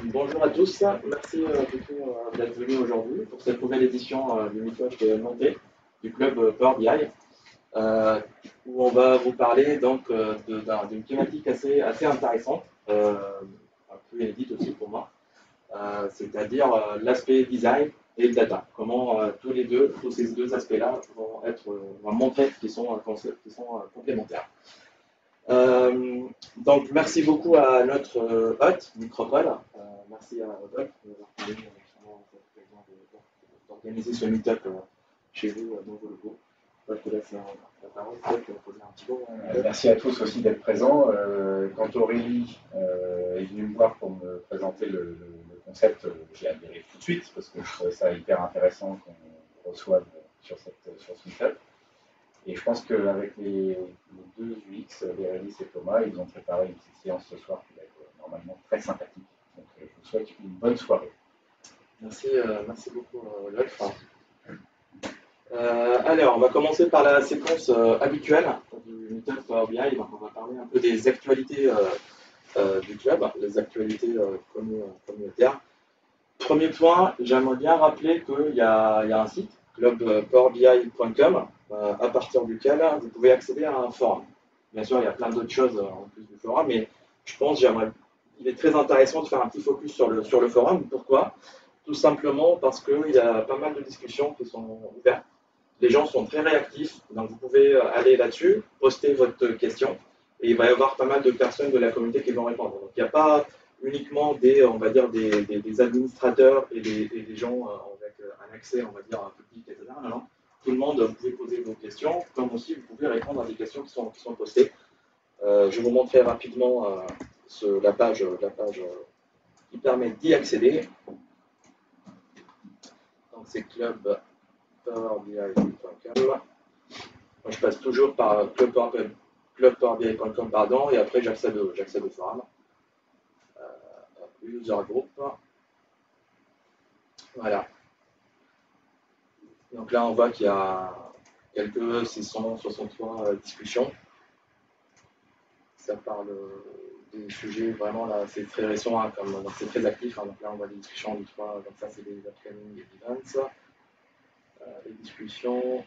Bonjour à tous, merci beaucoup d'être venus aujourd'hui pour cette nouvelle édition du Meetup de Nantais du club Power BI, où on va vous parler donc d'une thématique assez intéressante, un peu inédite aussi pour moi, c'est-à-dire l'aspect design et le data. Comment tous ces deux aspects-là vont montrer qu'ils sont complémentaires. Donc, merci beaucoup à notre hôte, Micropole. Merci à Rodolphe d'organiser ce meet-up chez vous dans vos locaux. Je te laisse la parole pour poser un petit mot. Merci à tous aussi d'être présents. Quand Aurélie est venue me voir pour me présenter le concept, j'ai adhéré tout de suite parce que je trouvais ça hyper intéressant qu'on reçoive sur ce meet-up. Et je pense qu'avec les deux UX, Bérénice et Thomas, ils ont préparé une petite séance ce soir qui va être normalement très sympathique. Donc je vous souhaite une bonne soirée. Merci beaucoup, Rodolphe. Alors, on va commencer par la séquence habituelle du Meetup Power BI. Donc, on va parler un peu des actualités du club, les actualités communautaires. Premier point, j'aimerais bien rappeler qu'il y a un site, clubpowerbi.com, à partir duquel vous pouvez accéder à un forum. Bien sûr, il y a plein d'autres choses en plus du forum, mais je pense qu'il est très intéressant de faire un petit focus sur le forum. Pourquoi? Tout simplement parce qu'il y a pas mal de discussions qui sont ouvertes. Les gens sont très réactifs, donc vous pouvez aller là-dessus, poster votre question, et il va y avoir pas mal de personnes de la communauté qui vont répondre. Donc il n'y a pas uniquement des administrateurs et des gens avec un accès, on va dire, public, etc. Non. Tout le monde, vous pouvez poser vos questions, comme aussi vous pouvez répondre à des questions qui sont postées. Je vais vous montrer rapidement la page qui permet d'y accéder. Donc c'est clubpowerbi.com. Je passe toujours par clubpowerbi.com, et après j'accède au forum. User group. Voilà. Donc là, on voit qu'il y a quelques 663 discussions. Ça parle des sujets vraiment là, c'est très récent, hein, donc c'est très actif. Hein, donc là, on voit des discussions du 3, donc ça c'est des upcoming events. Les discussions,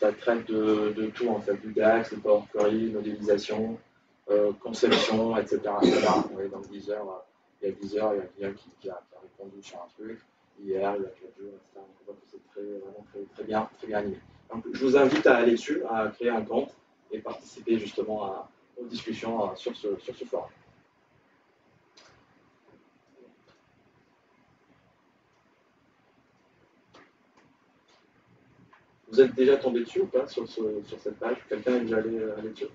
ça traite de tout en fait, du DAX, le Power Query, modélisation, conception, etc. Oui, donc 10 heures, il y a 10 heures, il y a quelqu'un qui a répondu sur un truc. Hier, il y a 4 jours, etc. Donc, on voit que c'est vraiment très bien animé. Donc, je vous invite à aller dessus, à créer un compte et participer justement aux discussions sur ce forum. Vous êtes déjà tombé dessus ou pas sur cette page? Quelqu'un est déjà allé dessus?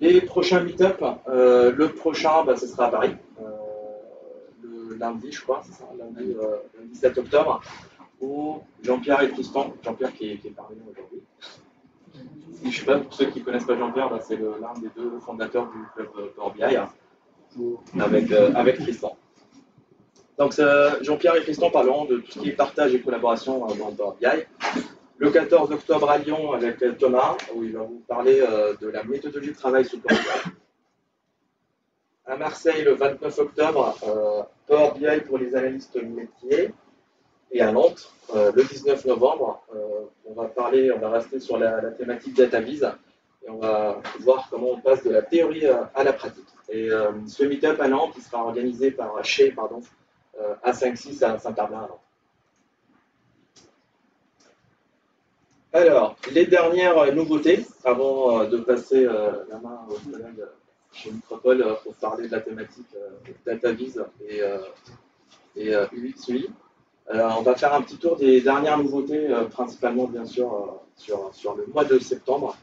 Les prochains meet-up, le prochain, ce sera à Paris, le lundi, je crois, c'est ça, lundi 7 octobre, où Jean-Pierre et Tristan, Jean-Pierre qui est parmi nous aujourd'hui. Je ne sais pas, pour ceux qui ne connaissent pas Jean-Pierre, c'est l'un des deux fondateurs du club Power BI, avec Tristan. Donc Jean-Pierre et Tristan parleront de tout ce qui est partage et collaboration dans Power BI. Le 14 octobre à Lyon avec Thomas, où il va vous parler de la méthodologie de travail sous Power BI. À Marseille, le 29 octobre, Power BI pour les analystes métiers. Et à Nantes, le 19 novembre, on va rester sur la thématique DataVis et on va voir comment on passe de la théorie à la pratique. Et ce meet-up à Nantes, il sera organisé par A56 à Saint-Herblain à Nantes. Alors, les dernières nouveautés, avant de passer la main aux collègues chez Micropole pour parler de la thématique DataVis et UX/UI. On va faire un petit tour des dernières nouveautés, principalement bien sûr sur le mois de septembre.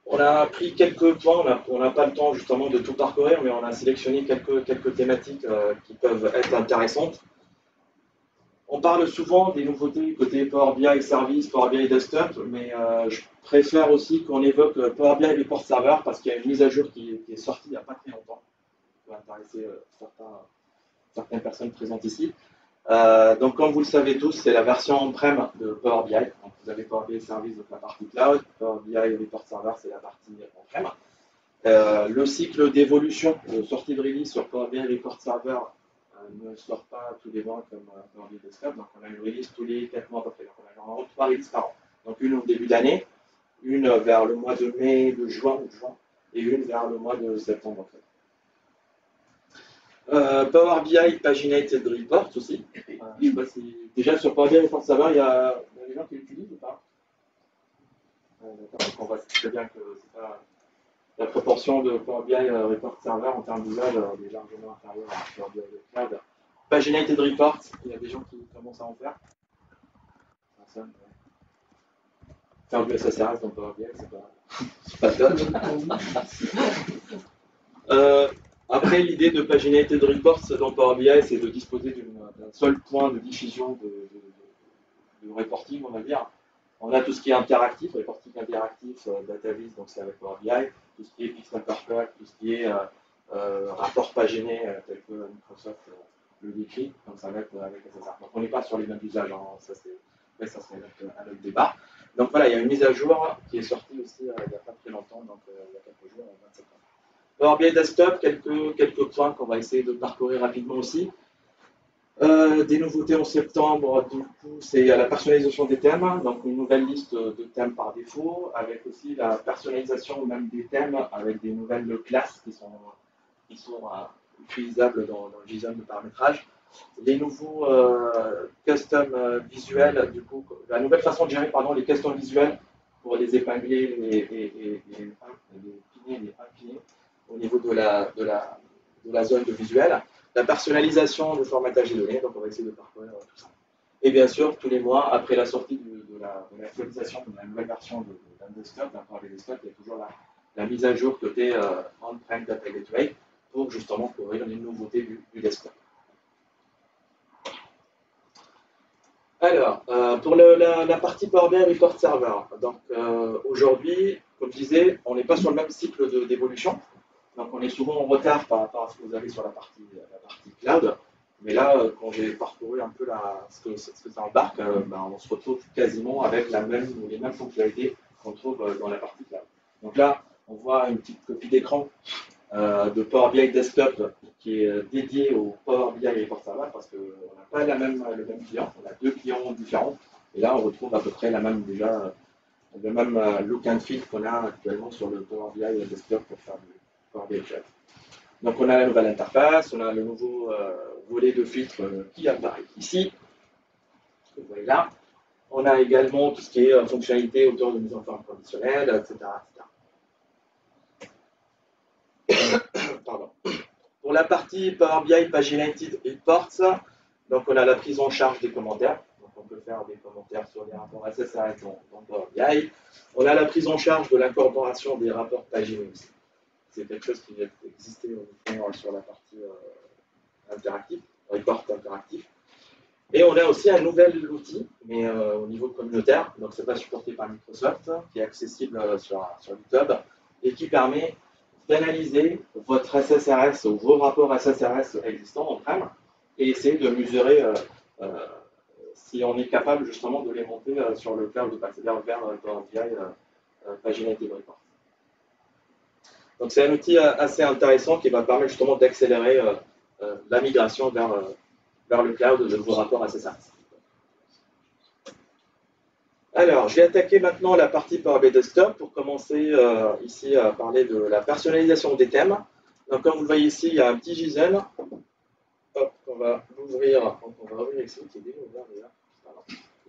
On a pris quelques points, on n'a pas le temps justement de tout parcourir, mais on a sélectionné quelques thématiques qui peuvent être intéressantes. On parle souvent des nouveautés côté Power BI Service, Power BI Desktop, mais je préfère aussi qu'on évoque Power BI Report Server parce qu'il y a une mise à jour qui est sortie il n'y a pas très longtemps, qui va intéresser certaines personnes présentes ici. Donc comme vous le savez tous, c'est la version on-prem de Power BI. Donc, vous avez Power BI Service, donc la partie cloud, Power BI Report Server, c'est la partie on-prem. Le cycle d'évolution, de sortie de release sur Power BI Report Server ne sort pas tous les mois comme Power BI Desktop, donc on a une release tous les 4 mois à peu près. Donc on a normalement 3 releases par an. Donc une au début d'année, une vers le mois de mai, de juin ou de juin, et une vers le mois de septembre en fait. Power BI Paginated Reports aussi. Je sais pas si... Déjà sur Power BI Report Server, il y a des gens qui l'utilisent ou pas? Donc on voit très bien que c'est pas... La proportion de Power BI Report Server en termes d'usage est largement inférieure à Power BI Cloud. Paginated Reports, il y a des gens qui commencent à en faire. Personne. Faire du SSRS dans Power BI, c'est pas top. Après, l'idée de Paginated Reports dans Power BI, c'est de disposer d'un seul point de diffusion de reporting, on va dire. On a tout ce qui est interactif, reporting interactif, DataVis, donc c'est avec Power BI, tout ce qui est Pixel Perfect, tout ce qui est rapport paginé, tel que Microsoft le décrit, comme ça va être avec SSR. Donc on n'est pas sur les mêmes usages, hein, ça serait un autre débat. Donc voilà, il y a une mise à jour qui est sortie aussi il n'y a pas très longtemps, donc il y a quelques jours, en 27 ans. Power BI Desktop, quelques points qu'on va essayer de parcourir rapidement aussi. Des nouveautés en septembre, du coup, c'est la personnalisation des thèmes, donc une nouvelle liste de thèmes par défaut, avec aussi la personnalisation même des thèmes, avec des nouvelles classes qui sont utilisables dans le JSON de paramétrage. Les nouveaux custom visuels, du coup, la nouvelle façon de gérer les custom visuels pour les épingler, les piner, les impiner au niveau de la zone de visuel. La personnalisation du formatage des données, donc on va essayer de parcourir tout ça. Et bien sûr, tous les mois, après la sortie de l'actualisation de la nouvelle version d'un desktop, d'un Power BI Desktop, il y a toujours la mise à jour côté on-prem Data Gateway pour justement couvrir les nouveautés du desktop. Alors, pour la partie Power BI Report Server, donc aujourd'hui, comme je disais, on n'est pas sur le même cycle d'évolution. Donc on est souvent en retard par rapport à ce que vous avez sur la partie cloud. Mais là, quand j'ai parcouru un peu ce que ça embarque, on se retrouve quasiment avec les mêmes fonctionnalités qu'on trouve dans la partie cloud. Donc là, on voit une petite copie d'écran de Power BI Desktop qui est dédié au Power BI Report Server parce qu'on n'a pas le même client, on a 2 clients différents. Et là, on retrouve à peu près le même look and feel qu'on a actuellement sur le Power BI Desktop pour faire du Power BI Cloud. Donc on a la nouvelle interface, on a le nouveau volet de filtre qui apparaît ici. Vous voyez là. On a également tout ce qui est fonctionnalité autour de mise en forme conditionnelle, etc. Pardon. Pour la partie Power BI Paginated Reports, donc on a la prise en charge des commentaires. Donc on peut faire des commentaires sur les rapports SSRS dans Power BI. On a la prise en charge de l'incorporation des rapports paginés aussi. C'est quelque chose qui existait sur la partie interactive, report interactif. Et on a aussi un nouvel outil, mais au niveau communautaire, donc ce n'est pas supporté par Microsoft, qui est accessible sur GitHub et qui permet d'analyser votre SSRS ou vos rapports SSRS existants en-prem et essayer de mesurer si on est capable justement de les monter sur le cloud ou pas, c'est-à-dire vers Power BI Paginated Report. Donc c'est un outil assez intéressant qui va permettre justement d'accélérer la migration vers le cloud de vos rapports SSRS. Alors, je vais attaquer maintenant la partie Power BI Desktop pour commencer ici à parler de la personnalisation des thèmes. Donc comme vous le voyez ici, il y a un petit JSON. Hop, on va l'ouvrir. On va ouvrir ici, qui est déjà ouvert déjà.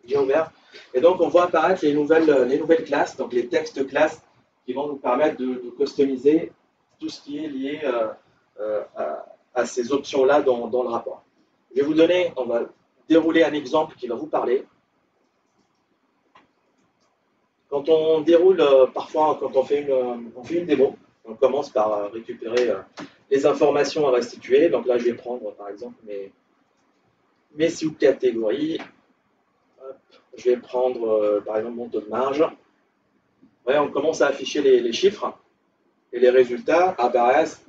Déjà ouvert. Et donc on voit apparaître les nouvelles classes, donc les textes classes qui vont nous permettre de customiser tout ce qui est lié à ces options-là dans le rapport. On va dérouler un exemple qui va vous parler. Quand on déroule, parfois, quand on fait une démo, on commence par récupérer les informations à restituer. Donc là, je vais prendre, par exemple, mes sous-catégories. Je vais prendre, par exemple, mon taux de marge. Ouais, on commence à afficher les chiffres et les résultats apparaissent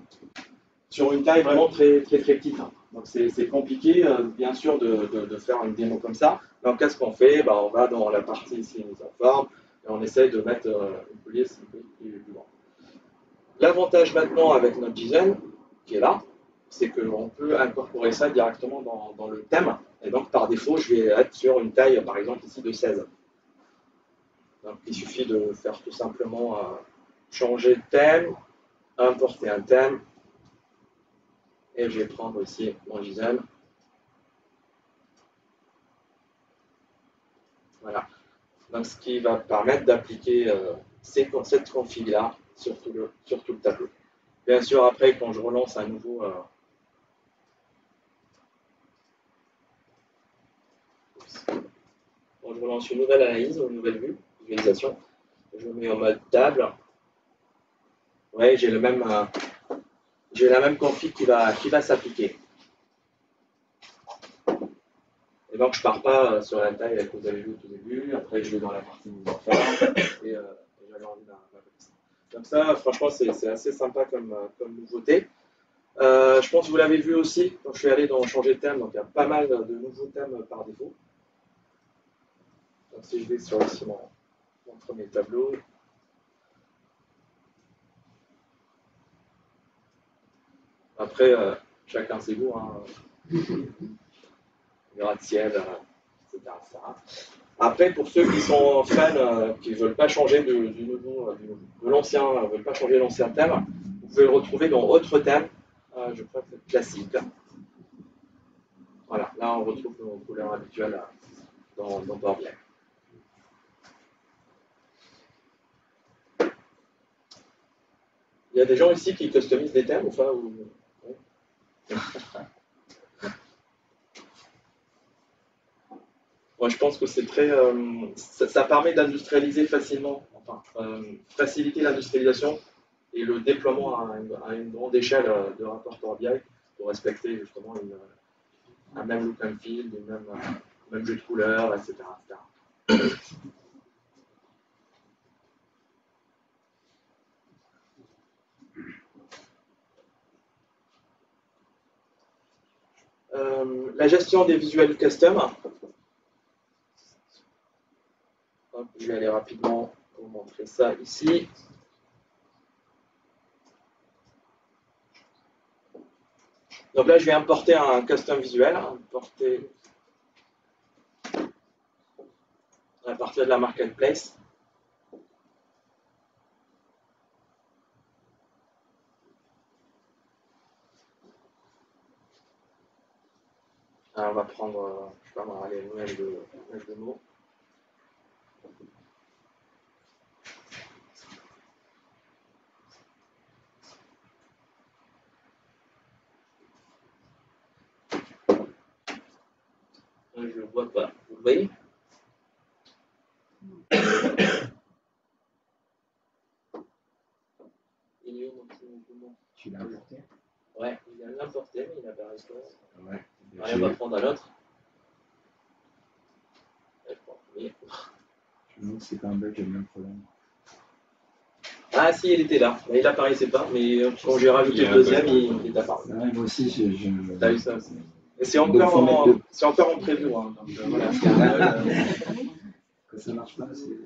sur une taille vraiment très, très, très petite. Donc c'est compliqué, bien sûr, de faire une démo comme ça. Donc qu'est-ce qu'on fait? Bah, on va dans la partie ici mise en forme et on essaye de mettre une police qui est plus grande. L'avantage maintenant avec notre JSON, qui est là, c'est qu'on peut incorporer ça directement dans le thème. Et donc par défaut, je vais être sur une taille, par exemple ici, de 16. Donc il suffit de faire tout simplement changer de thème, importer un thème, et je vais prendre aussi mon JSON. Voilà. Donc, ce qui va permettre d'appliquer cette config-là sur tout le tableau. Bien sûr, après, quand je relance à nouveau, quand je relance une nouvelle analyse ou une nouvelle vue, visualisation, je mets en mode table. Ouais, j'ai la même config qui va s'appliquer. Et donc, je ne pars pas sur la taille que vous avez vu au tout début. Après, je vais dans la partie mise en forme et j'avais envie d'un. Donc ça, franchement, c'est assez sympa comme nouveauté. Je pense que vous l'avez vu aussi quand je suis allé dans changer de thème. Donc, il y a pas mal de nouveaux thèmes par défaut. Donc, si je vais sur ici mon premier tableau. Après, chacun ses goûts. Hein. Gratte-ciel, etc., etc. Après, pour ceux qui sont fans, qui ne veulent pas changer de l'ancien, ne veulent pas changer l'ancien thème, vous pouvez le retrouver dans autre thème, je crois que c'est classique. Voilà, là on retrouve nos couleurs habituelles dans Power BI. Il y a des gens ici qui customisent des thèmes ou pas ou... Moi, je pense que c'est très, ça permet d'industrialiser facilement, enfin, faciliter l'industrialisation et le déploiement à une grande échelle de rapports Power BI pour respecter justement un même look and feel, même jeu de couleurs, etc. La gestion des visuels custom. Hop, je vais aller rapidement pour montrer ça ici. Donc là, je vais importer un custom visuel, importer à partir de la marketplace. Alors, on va prendre, je sais pas, on va aller une image de mots. Je ne le vois pas. Vous le voyez? Il est où mon petit mouvement? Tu l'as importé? Ouais, il vient de l'importer, mais il n'apparaît pas. Ouais. Allez, on va prendre un autre. Je me demande si c'est pas un bug qui a le même problème. Ah si, il était là. Mais il n'apparaissait pas, mais quand j'ai rajouté le deuxième, il est apparu. Ouais, moi aussi, T'as vu ça aussi. Et c'est encore en preview. Hein, donc, voilà, quand ça marche pas, c'est...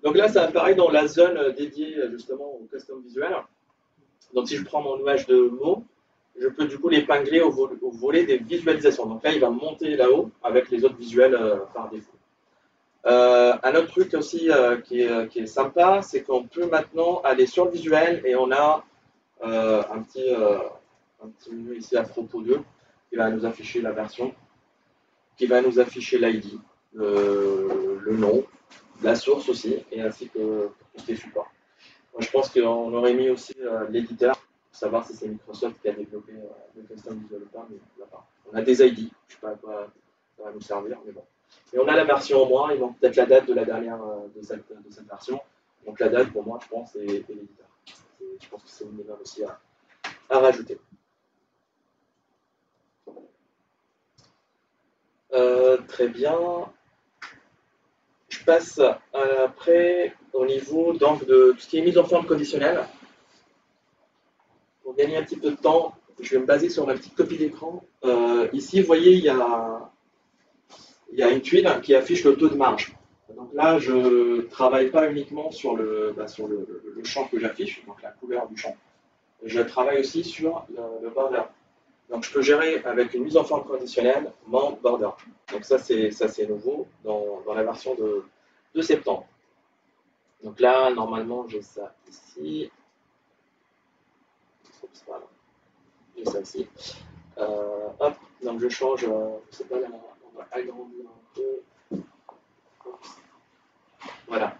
Donc là, ça apparaît dans la zone dédiée justement au custom visuel. Donc si je prends mon nuage de mots, je peux du coup l'épingler au volet des visualisations. Donc là, il va monter là-haut avec les autres visuels par défaut. Un autre truc aussi qui est sympa, c'est qu'on peut maintenant aller sur le visuel et on a un petit menu ici à propos d'eux qui va nous afficher la version, qui va nous afficher l'ID, le nom, la source aussi, et ainsi que tous les supports. Moi, je pense qu'on aurait mis aussi l'éditeur pour savoir si c'est Microsoft qui a développé le custom visual ou pas, mais on n'a pas. On a des ID, je ne sais pas à quoi ça va nous servir, mais bon. Et on a la version au moins, il manque peut-être la date de la dernière de cette version. Donc la date, pour moi, je pense, est l'éditeur. Je pense que c'est une erreur aussi à rajouter. Très bien. Je passe après au niveau donc, de tout ce qui est mise en forme conditionnelle. Pour gagner un petit peu de temps, je vais me baser sur ma petite copie d'écran. Ici, vous voyez, il y a une tuile qui affiche le taux de marge. Donc là, je ne travaille pas uniquement sur sur le champ que j'affiche, donc la couleur du champ. Je travaille aussi sur le border. Donc je peux gérer avec une mise en forme conditionnelle mon border. Donc ça c'est nouveau dans la version de septembre. Donc là, normalement, j'ai ça ici. Voilà. J'ai ça ici. Hop, donc je change, je sais pas, là, on va agrandir un peu. Voilà.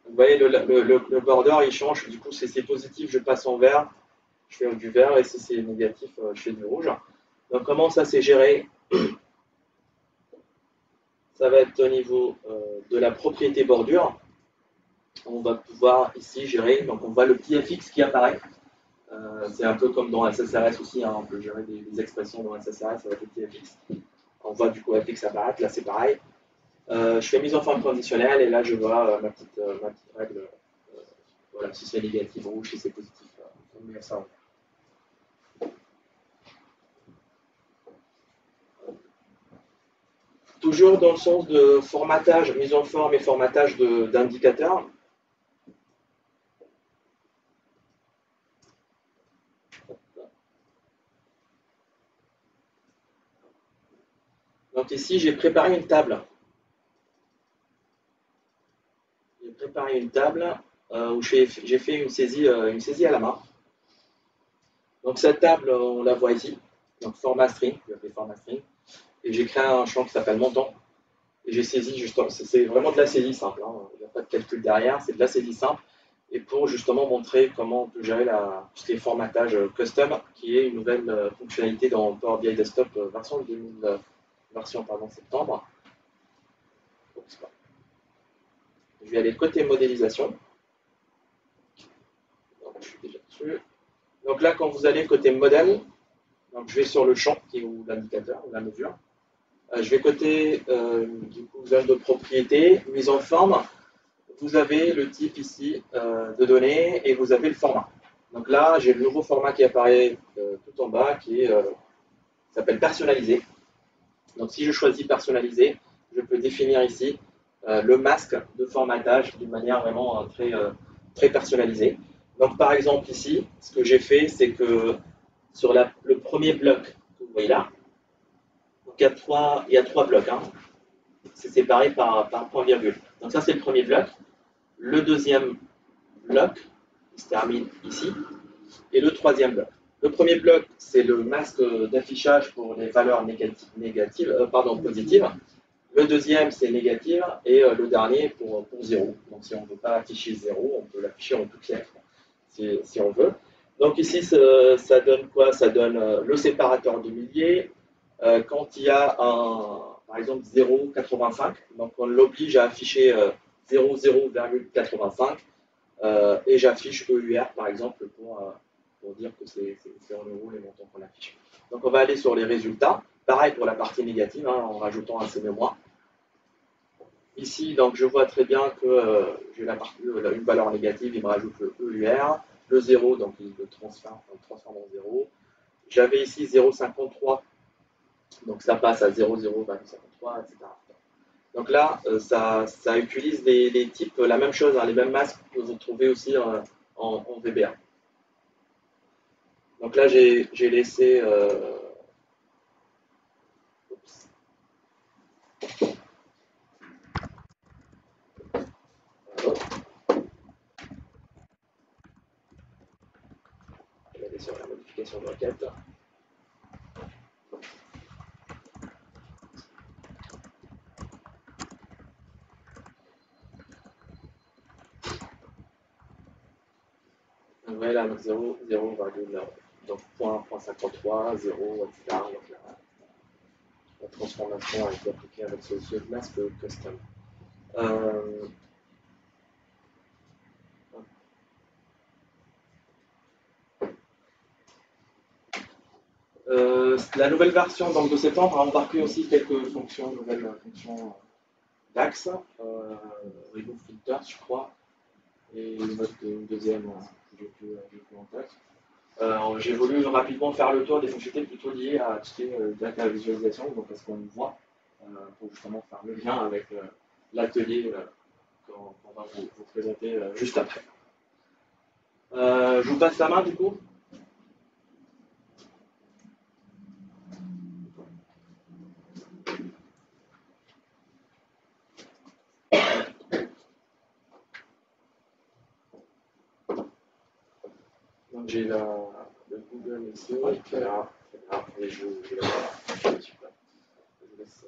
Vous voyez, le border, il change. Du coup, si c'est positif, je passe en vert. Je fais du vert. Et si c'est négatif, je fais du rouge. Donc, comment ça s'est géré? Ça va être au niveau de la propriété bordure. On va pouvoir ici gérer. Donc, on voit le petit fx qui apparaît. C'est un peu comme dans SSRS aussi. Hein, on peut gérer des expressions dans SSRS avec le petit fx. On voit du coup fx apparaître. Là, c'est pareil. Je fais mise en forme conditionnelle et là je vois ma petite règle. Voilà, si c'est négatif rouge, si c'est positif, on met ça en vert. Toujours dans le sens de formatage, mise en forme et formatage d'indicateurs. Donc ici, j'ai préparé une table. J'ai préparé une table où j'ai fait une saisie à la main. Donc cette table, on la voit ici. Donc format string, je vais appeler format string. Et j'ai créé un champ qui s'appelle montant. Et j'ai saisi justement, c'est vraiment de la saisie simple. Hein. Il n'y a pas de calcul derrière, c'est de la saisie simple. Et pour justement montrer comment on peut gérer tout ce qui est formatage custom, qui est une nouvelle fonctionnalité dans Power BI Desktop version septembre. Je vais aller côté modélisation. Donc, je suis déjà dessus. Donc là, quand vous allez côté modèle, donc je vais sur le champ qui est où l'indicateur, la mesure. Je vais côté du coup, zone de propriété, mise en forme. Vous avez le type ici de données et vous avez le format. Donc là, j'ai le nouveau format qui apparaît tout en bas qui s'appelle personnalisé. Donc si je choisis personnalisé, je peux définir ici le masque de formatage d'une manière vraiment très personnalisée. Donc par exemple ici, ce que j'ai fait, c'est que sur le premier bloc que vous voyez là, donc il y a trois blocs. Hein. C'est séparé par point virgule. Donc ça, c'est le premier bloc. Le deuxième bloc, il se termine ici. Et le troisième bloc. Le premier bloc, c'est le masque d'affichage pour les valeurs positives. Le deuxième, c'est négative. Et le dernier, pour 0. Donc si on ne veut pas afficher 0, on peut l'afficher en tout clair, si on veut. Donc ici, ça donne quoi? Ça donne le séparateur de milliers. Quand il y a par exemple 0,85, donc on l'oblige à afficher 0,0,85 et j'affiche EUR par exemple pour dire que c'est en euros les montants qu'on affiche. Donc on va aller sur les résultats. Pareil pour la partie négative, hein, en rajoutant un CM-. Ici, donc je vois très bien que j'ai une valeur négative, il me rajoute le EUR, le 0, donc il le transforme en 0. J'avais ici 0,53. Donc ça passe à 0,0,53, etc. Donc là, ça utilise les types, la même chose, hein, les mêmes masques que vous trouvez aussi en VBA. Donc là, j'ai laissé... Je vais aller sur la modification de requête. Voilà, donc 0, 0, donc point 53, 0, etc. Donc la transformation a été appliquée avec ce masque custom. La nouvelle version donc, de septembre a embarqué aussi quelques nouvelles fonctions DAX, remove filters, je crois, et une deuxième que j'ai plus en tête. J'ai voulu rapidement faire le tour des fonctionnalités plutôt liées à tout ce qui est data visualisation, donc à ce qu'on voit, pour justement faire le lien avec l'atelier qu'on va vous présenter juste après. Je vous passe la main du coup. Donc j'ai le Google ici, là, et je vais la voir. Super. Je vous laisse.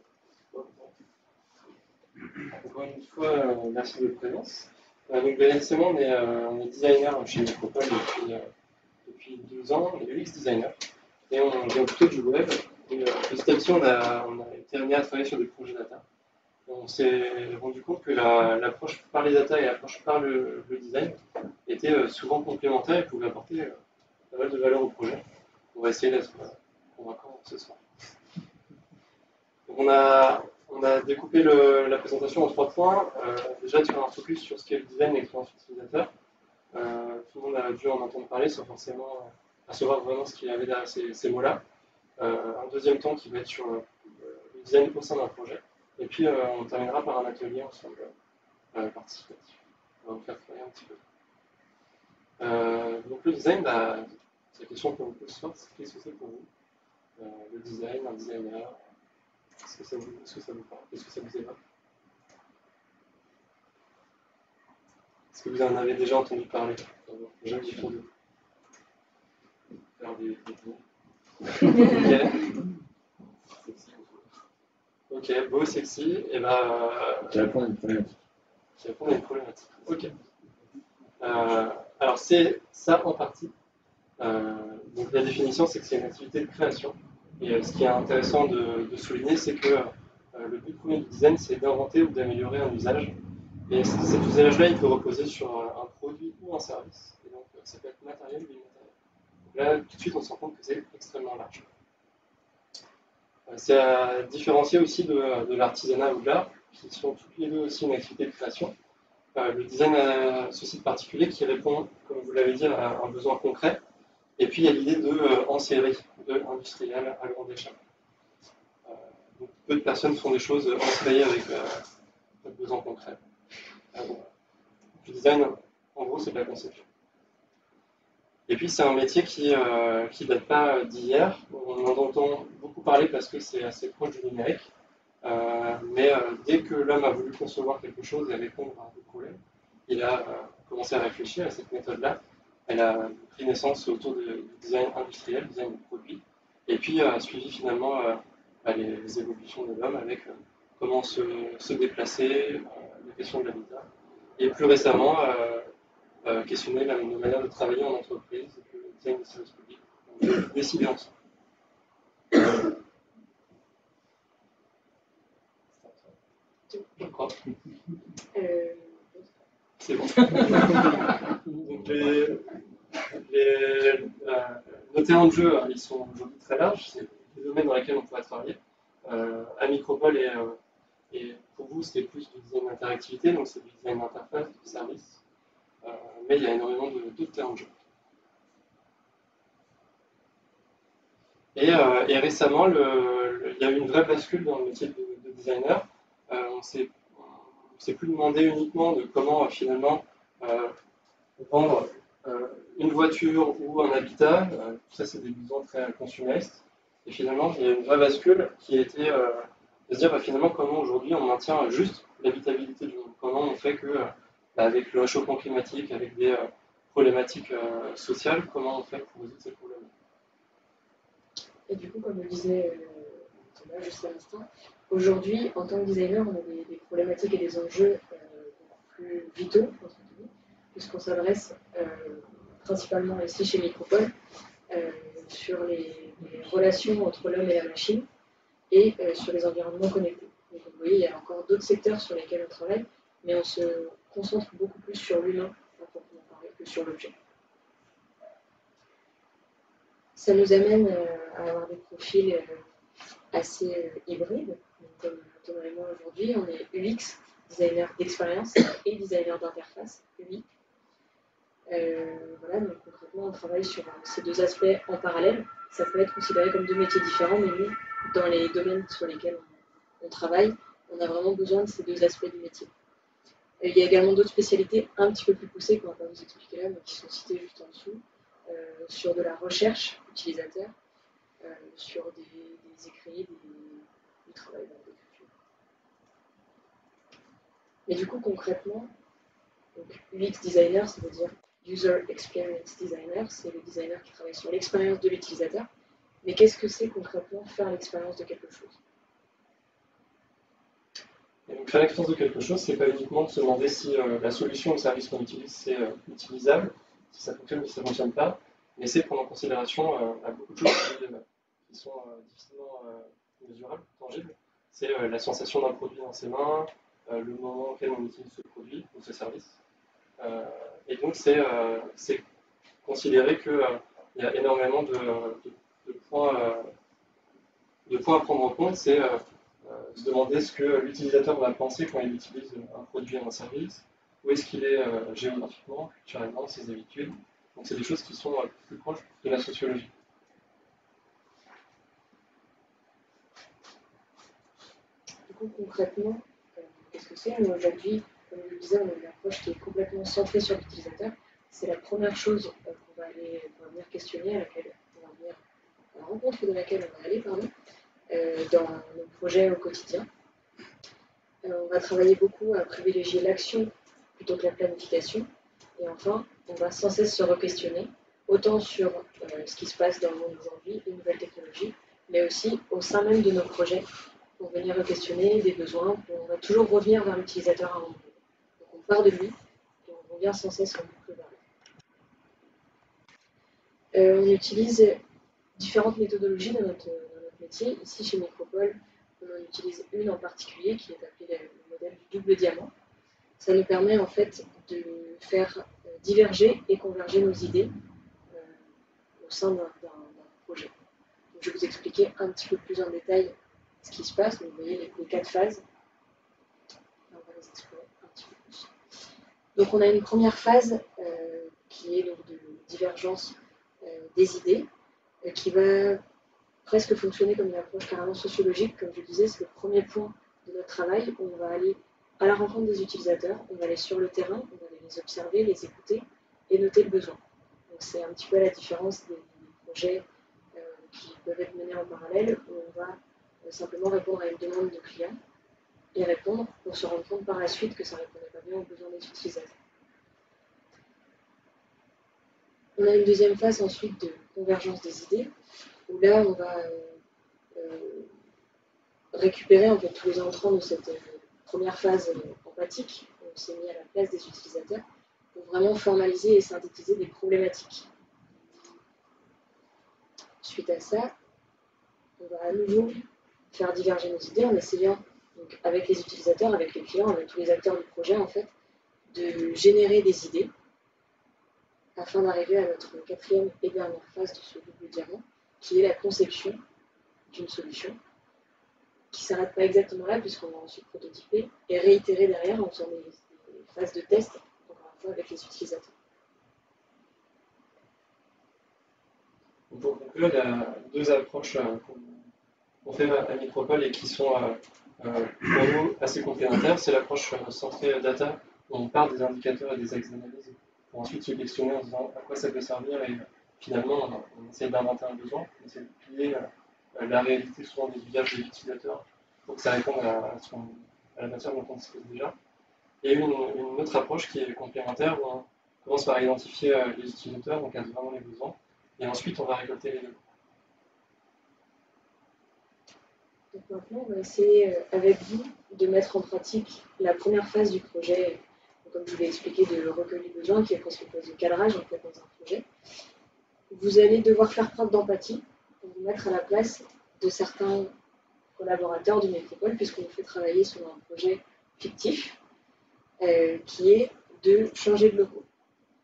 Encore une fois, merci de votre présence. Donc, bien évidemment, on est designer chez Micropole depuis 2 ans, on est UX designer, et on vient plutôt du web. Et petit à petit, on a été amené à travailler sur des projets data. On s'est rendu compte que l'approche par les data et l'approche par le design étaient souvent complémentaires et pouvaient apporter pas mal de valeur au projet. On va essayer d'être convaincant ce soir. Donc on a découpé la présentation en 3 points. Déjà, de faire un focus sur ce qu'est le design et l'expérience utilisateur. Tout le monde a dû en entendre parler sans forcément savoir vraiment ce qu'il y avait derrière ces mots-là. Un deuxième temps qui va être sur le design au sein d'un projet. Et puis, on terminera par un atelier ensemble participatif. On va vous faire travailler un petit peu. Donc, le design, c'est la question qu'on vous pose ce soir, c'est qu'est-ce que c'est pour vous le design, un designer, est-ce que ça vous parle? Est-ce que ça vous évoque? Est-ce que vous en avez déjà entendu parler? J'aime du fond de faire des Ok, beau, sexy, et Qui répond à une problématique. Qui répond à une problématique. Ok. Alors, c'est ça en partie. Donc, la définition, c'est que c'est une activité de création. Et ce qui est intéressant de souligner, c'est que le but premier du design, c'est d'inventer ou d'améliorer un usage. Et cet usage-là, il peut reposer sur un produit ou un service. Et donc, ça peut être matériel ou immatériel. Donc là, tout de suite, on se rend compte que c'est extrêmement large. C'est à différencier aussi de l'artisanat ou de l'art, qui sont toutes les deux aussi une activité de création. Le design a ceci de particulier qui répond, comme vous l'avez dit, à un besoin concret. Et puis il y a l'idée en série, industrielle à grande échelle. Donc, peu de personnes font des choses en série avec des besoins concrets. Le design, en gros, c'est de la conception. Et puis c'est un métier qui date pas d'hier. On en entend beaucoup parler parce que c'est assez proche du numérique. Mais dès que l'homme a voulu concevoir quelque chose et répondre à des problèmes, il a commencé à réfléchir à cette méthode-là. Elle a pris naissance autour du design industriel, design de produits, et puis a suivi finalement les évolutions de l'homme avec comment se déplacer, la question de l'habitat, et plus récemment questionner nos manières de travailler en entreprise, le design des services publics, donc décider ensemble. Je crois. C'est bon. Donc nos terrains de jeu, ils sont aujourd'hui très larges. C'est des domaines dans lesquels on pourrait travailler. À Micropole, et pour vous, c'était plus du design d'interactivité, donc c'est du design d'interface, de service. Mais il y a énormément d'autres terrains de jeu. Et récemment, il y a eu une vraie bascule dans le métier de designer. On s'est plus demandé uniquement de comment finalement vendre une voiture ou un habitat. Tout ça, c'est des besoins très consuméristes. Et finalement, il y a une vraie bascule qui a été de se dire finalement comment aujourd'hui on maintient juste l'habitabilité du monde. Comment on fait que, avec le réchauffement climatique, avec des problématiques sociales, comment on fait pour résoudre ces problèmes. Et du coup, comme le disait Thomas juste à l'instant, aujourd'hui, en tant que designer, on a des problématiques et des enjeux beaucoup plus vitaux, puisqu'on s'adresse principalement ici chez Micropole sur les relations entre l'homme et la machine et sur les environnements connectés. Donc, vous voyez, il y a encore d'autres secteurs sur lesquels on travaille, mais on se concentre beaucoup plus sur l'humain, que sur l'objet. Ça nous amène à avoir des profils assez hybrides. Donc, comme Thomas et moi aujourd'hui, on est UX, designer d'expérience et designer d'interface, UI. Voilà, donc concrètement, on travaille sur ces deux aspects en parallèle. Ça peut être considéré comme deux métiers différents, mais nous, dans les domaines sur lesquels on travaille, on a vraiment besoin de ces deux aspects du métier. Il y a également d'autres spécialités un petit peu plus poussées qu'on ne va pas vous expliquer là, mais qui sont citées juste en dessous, sur de la recherche utilisateur, sur des écrits, du travail d'écriture. Mais du coup, concrètement, donc, UX designer, ça veut dire User Experience Designer, c'est le designer qui travaille sur l'expérience de l'utilisateur. Mais qu'est-ce que c'est concrètement faire l'expérience de quelque chose? Et donc, faire l'expérience de quelque chose, c'est pas uniquement de se demander si la solution ou le service qu'on utilise c'est utilisable, si ça fonctionne ou si ça ne fonctionne pas, mais c'est prendre en considération beaucoup de choses qui sont difficilement mesurables, tangibles. C'est la sensation d'un produit dans ses mains, le moment auquel on utilise ce produit ou ce service. Et donc, c'est considérer qu'il y a énormément de points à prendre en compte. C'est se demander ce que l'utilisateur va penser quand il utilise un produit ou un service, où est-ce qu'il est géographiquement, culturellement, ses habitudes. Donc, c'est des choses qui sont plus proches de la sociologie. Du coup, concrètement, qu'est-ce que c'est? Aujourd'hui, comme je le disais, on a une approche qui est complètement centrée sur l'utilisateur. C'est la première chose qu'on va venir questionner, à la rencontre de laquelle on va aller, dans nos projets au quotidien. On va travailler beaucoup à privilégier l'action plutôt que la planification. Et enfin, on va sans cesse se re-questionner, autant sur ce qui se passe dans le monde aujourd'hui, les nouvelles technologies, mais aussi au sein même de nos projets, pour venir re-questionner des besoins. On va toujours revenir vers l'utilisateur à un moment donné. Donc on part de lui et on revient sans cesse en boucle vers lui. On utilise différentes méthodologies dans notre métier. Ici, chez Micropole, on en utilise une en particulier qui est appelée le modèle du double diamant. Ça nous permet en fait de faire diverger et converger nos idées au sein d'un projet. Donc, je vais vous expliquer un petit peu plus en détail ce qui se passe. Donc, vous voyez les 4 phases. On va les explorer un petit peu plus. Donc on a une première phase qui est donc de divergence des idées, qui va presque fonctionner comme une approche carrément sociologique. Comme je le disais, c'est le premier point de notre travail. On va aller à la rencontre des utilisateurs, on va aller sur le terrain, on va aller les observer, les écouter et noter le besoin. Donc c'est un petit peu la différence des projets qui peuvent être menés en parallèle, où on va simplement répondre à une demande de client et répondre pour se rendre compte par la suite que ça ne répondait pas bien aux besoins des utilisateurs. On a une deuxième phase ensuite de convergence des idées, où là on va récupérer en fait tous les entrants de cette première phase empathique, où on s'est mis à la place des utilisateurs, pour vraiment formaliser et synthétiser des problématiques. Suite à ça, on va à nouveau faire diverger nos idées en essayant, donc, avec les utilisateurs, avec les clients, avec tous les acteurs du projet, en fait, de générer des idées afin d'arriver à notre quatrième et dernière phase de ce double diamant, qui est la conception d'une solution, qui ne s'arrête pas exactement là, puisqu'on va ensuite prototyper et réitérer derrière en faisant des phases de test, encore une fois, avec les utilisateurs. Pour conclure, il y a deux approches qu'on fait à Micropole et qui sont pour nous assez complémentaires. C'est l'approche centrée data, où on part des indicateurs et des axes d'analyse pour ensuite se questionner en se disant à quoi ça peut servir et finalement on essaie d'inventer un besoin, on essaie de plier la réalité souvent des usages des utilisateurs pour que ça réponde à la matière dont on dispose déjà. Et une autre approche qui est complémentaire où on commence par identifier les utilisateurs, on cadre vraiment les besoins, et ensuite on va récolter les données. Donc maintenant, on va essayer avec vous de mettre en pratique la première phase du projet, comme je vous l'ai expliqué, de recueil du besoin, qui est presque une phase de cadrage en fait dans un projet. Vous allez devoir faire preuve d'empathie pour vous mettre à la place de certains collaborateurs du Micropole, puisqu'on vous fait travailler sur un projet fictif qui est de changer de locaux.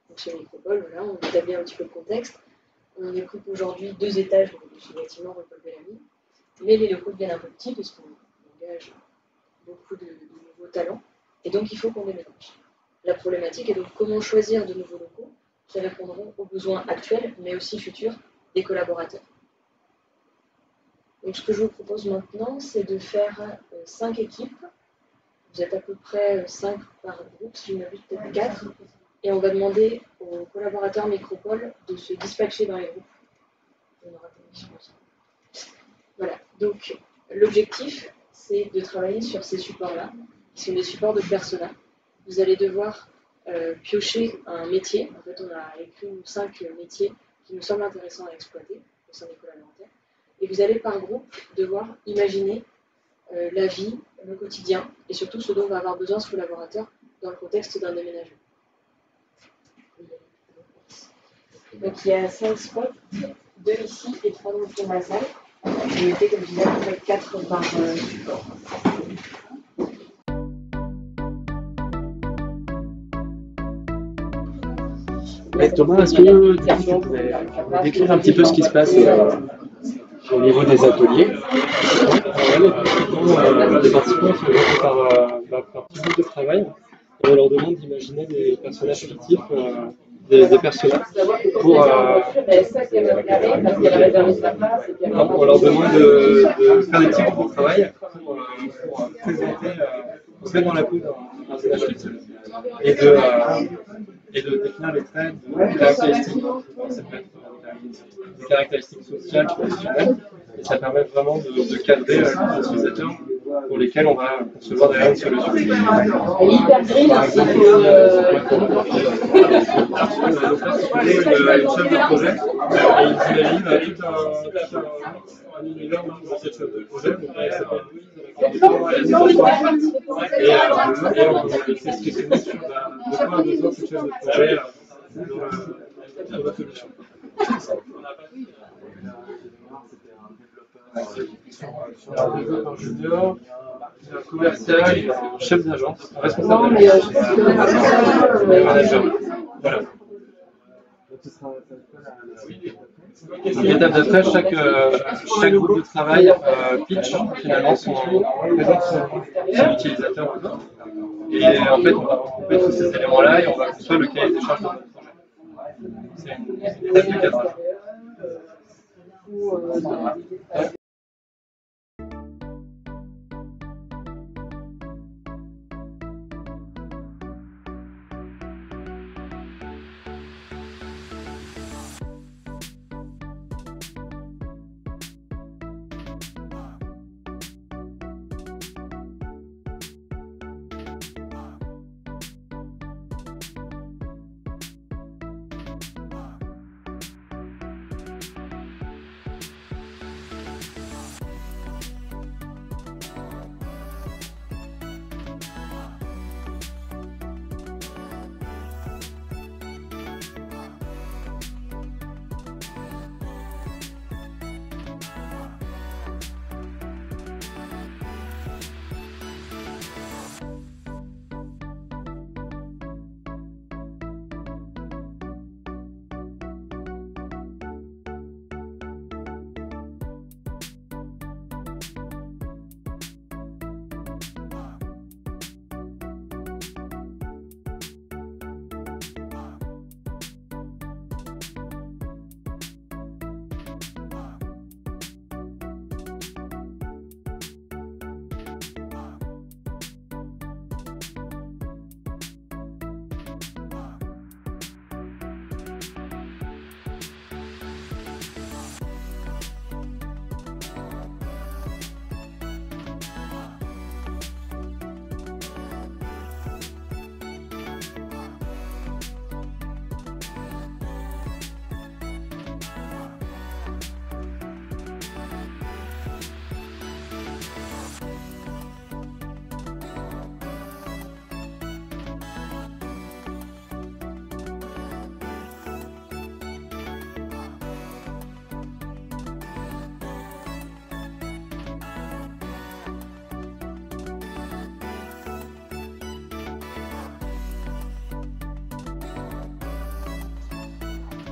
Donc chez Micropole, voilà, on établit un petit peu le contexte. On occupe aujourd'hui 2 étages de ce bâtiment rue Paul Bellamy, mais les locaux deviennent un peu petits puisqu'on engage beaucoup de nouveaux talents, et donc il faut qu'on déménage. La problématique est donc comment choisir de nouveaux locaux qui répondront aux besoins actuels, mais aussi futurs, des collaborateurs. Donc, ce que je vous propose maintenant, c'est de faire 5 équipes. Vous êtes à peu près 5 par groupe, si je ne m'abuse, peut-être 4. Et on va demander aux collaborateurs Micropole de se dispatcher dans les groupes. On aura des missions ensemble. Voilà. Donc, l'objectif, c'est de travailler sur ces supports-là, qui sont des supports de persona. Vous allez devoir piocher un métier. En fait, on a écrit 5 métiers qui nous semblent intéressants à exploiter au sein des collaborateurs. Et vous allez par groupe devoir imaginer la vie, le quotidien, et surtout ce dont va avoir besoin ce collaborateur dans le contexte d'un déménagement. Donc il y a 5 spots, 2 ici et 3 dans le fond de la salle. J'ai été, comme je disais, à peu près 4 par support. Thomas, est-ce que tu pourrais décrire un petit peu ce qui se passe au niveau des ateliers? Les participants sont rejoints par petits groupes de travail et on leur demande d'imaginer des personnages fictifs, des personnages pour on leur demande de faire des petits groupes de travail pour présenter, pour se mettre dans la peau d'un personnage fictif et de définir les traits, des caractéristiques. Ça peut être des caractéristiques sociales, professionnelles, et ça permet vraiment de cadrer les utilisateurs pour lesquels on va concevoir derrière une solution. Hyper gris, Par exemple, une chef de projet, et ils imaginent tout un univers autour de cette chef de projet. Donc, elle s'appelle Louise, et on fait se questionner sur de quoi a besoin cette chef de projet dans la solution. Un développeur junior, un commercial, un chef d'agence, un responsable d'agence, un manager. Voilà. Donc, l'étape d'après, chaque groupe de travail pitch finalement présente son utilisateur. Et en fait, on va regrouper tous ces éléments-là et on va construire le cahier des charges de notre projet. C'est une étape de cadrage.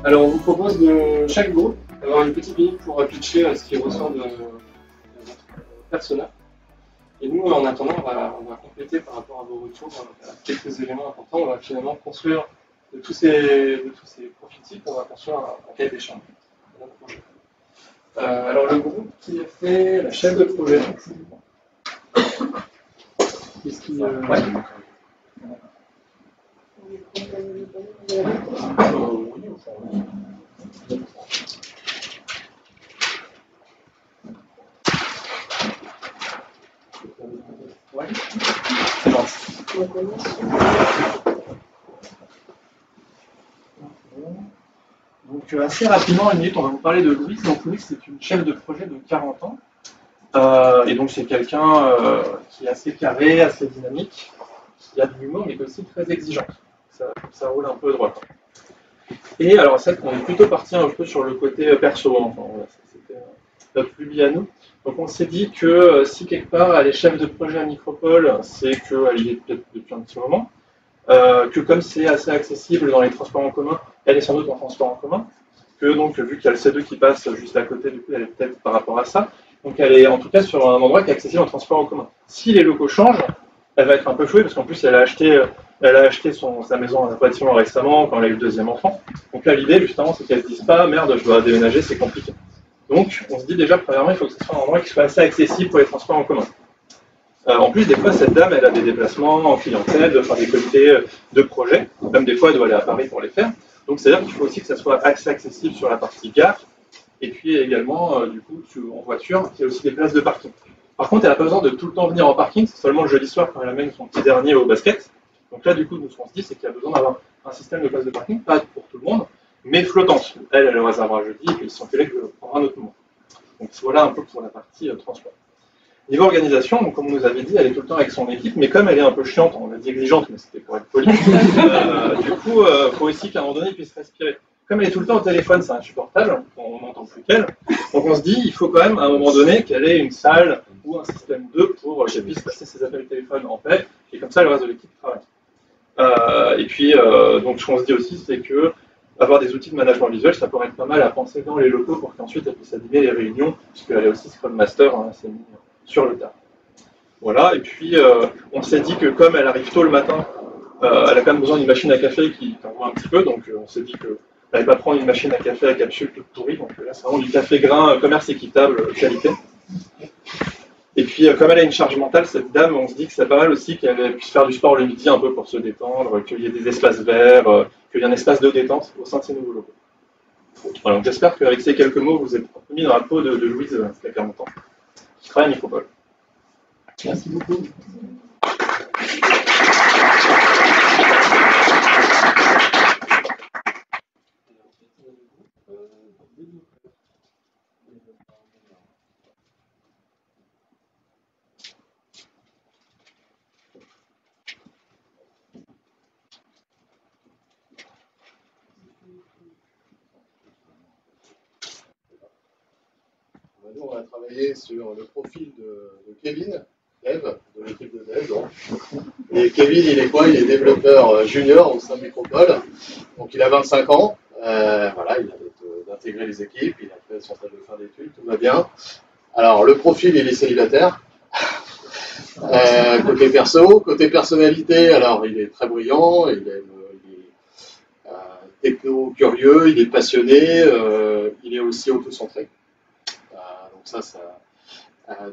Alors, on vous propose de chaque groupe d'avoir une petite minute pour pitcher ce qui ressort de votre persona. Et nous, en attendant, on va compléter par rapport à vos retours quelques éléments importants. On va finalement construire tous ces profils types, on va construire un cahier des charges. Alors le groupe qui a fait la chef de projet. Qu'est-ce qui, c'est bon. Donc assez rapidement, une minute, on va vous parler de Louise. Donc Louise, c'est une chef de projet de 40 ans. Et donc c'est quelqu'un qui est assez carré, assez dynamique, qui a de l'humour, mais qui est aussi très exigeant. Ça roule un peu droit. Et alors c'est qu'on est plutôt parti un peu sur le côté perso. Enfin, voilà, c'était notre lubie à nous. Donc on s'est dit que si quelque part elle est chef de projet à Micropole, c'est qu'elle y est peut-être depuis un petit moment. Que comme c'est assez accessible dans les transports en commun, elle est sans doute en transport en commun. Que donc vu qu'il y a le C2 qui passe juste à côté, du coup elle est peut-être par rapport à ça. Donc elle est en tout cas sur un endroit qui est accessible en transport en commun. Si les locaux changent, elle va être un peu flouée parce qu'en plus elle a acheté sa maison à bâtiment récemment quand elle a eu le deuxième enfant. Donc là l'idée justement c'est qu'elle ne se dise pas merde je dois déménager, c'est compliqué. Donc on se dit déjà premièrement il faut que ce soit un endroit qui soit assez accessible pour les transports en commun. En plus des fois cette dame elle a des déplacements en clientèle, enfin des comités de projet, même des fois elle doit aller à Paris pour les faire. Donc c'est-à-dire qu'il faut aussi que ça soit assez accessible sur la partie gare. Et puis également, du coup, en voiture, il y a aussi des places de parking. Par contre, elle n'a pas besoin de tout le temps venir en parking, c'est seulement le jeudi soir quand elle amène son petit dernier au basket. Donc là, du coup, nous, ce qu'on se dit, c'est qu'il y a besoin d'avoir un système de places de parking, pas pour tout le monde, mais flottante. Elle le réservera jeudi, et puis son collègue le prendra un autre moment. Donc voilà un peu pour la partie transport. Niveau organisation, donc, comme on nous avait dit, elle est tout le temps avec son équipe, mais comme elle est un peu chiante, on a dit exigeante, mais c'était pour être poli, du coup, il faut aussi qu'à un moment donné, elle puisse respirer. Comme elle est tout le temps au téléphone, c'est insupportable, on n'entend plus qu'elle. Donc on se dit, il faut quand même à un moment donné qu'elle ait une salle ou un système 2 pour qu'elle puisse passer ses appels téléphone en paix, et comme ça le reste de l'équipe travaille. Et puis, donc ce qu'on se dit aussi, c'est que avoir des outils de management visuel, ça pourrait être pas mal à penser dans les locaux pour qu'ensuite elle puisse animer les réunions, puisqu'elle est aussi Scrum Master, hein, c'est mis sur le tas. Voilà, et puis on s'est dit que comme elle arrive tôt le matin, elle a quand même besoin d'une machine à café qui t'envoie un petit peu, donc on s'est dit que elle va pas prendre une machine à café à capsule toute pourrie, donc là c'est vraiment du café grain, commerce équitable, qualité. Et puis comme elle a une charge mentale, cette dame, on se dit que c'est pas mal aussi qu'elle puisse faire du sport le midi un peu pour se détendre, qu'il y ait des espaces verts, qu'il y ait un espace de détente au sein de ces nouveaux locaux. Voilà, donc j'espère qu'avec ces quelques mots, vous êtes mis dans la peau de Louise, qui a 40 ans, qui travaille à Micropole. Merci beaucoup. Nous, on a travaillé sur le profil de Kevin, Dev, de l'équipe de Dev. Donc. Et Kevin, il est quoi? Il est développeur junior au sein de Micropole. Donc il a 25 ans. Voilà, il a d'intégrer les équipes, il a fait son stage de fin d'études, tout va bien. Alors le profil, il est célibataire. Côté perso, côté personnalité, alors il est très brillant, il est techno-curieux, il est passionné, il est aussi auto-centré. Donc ça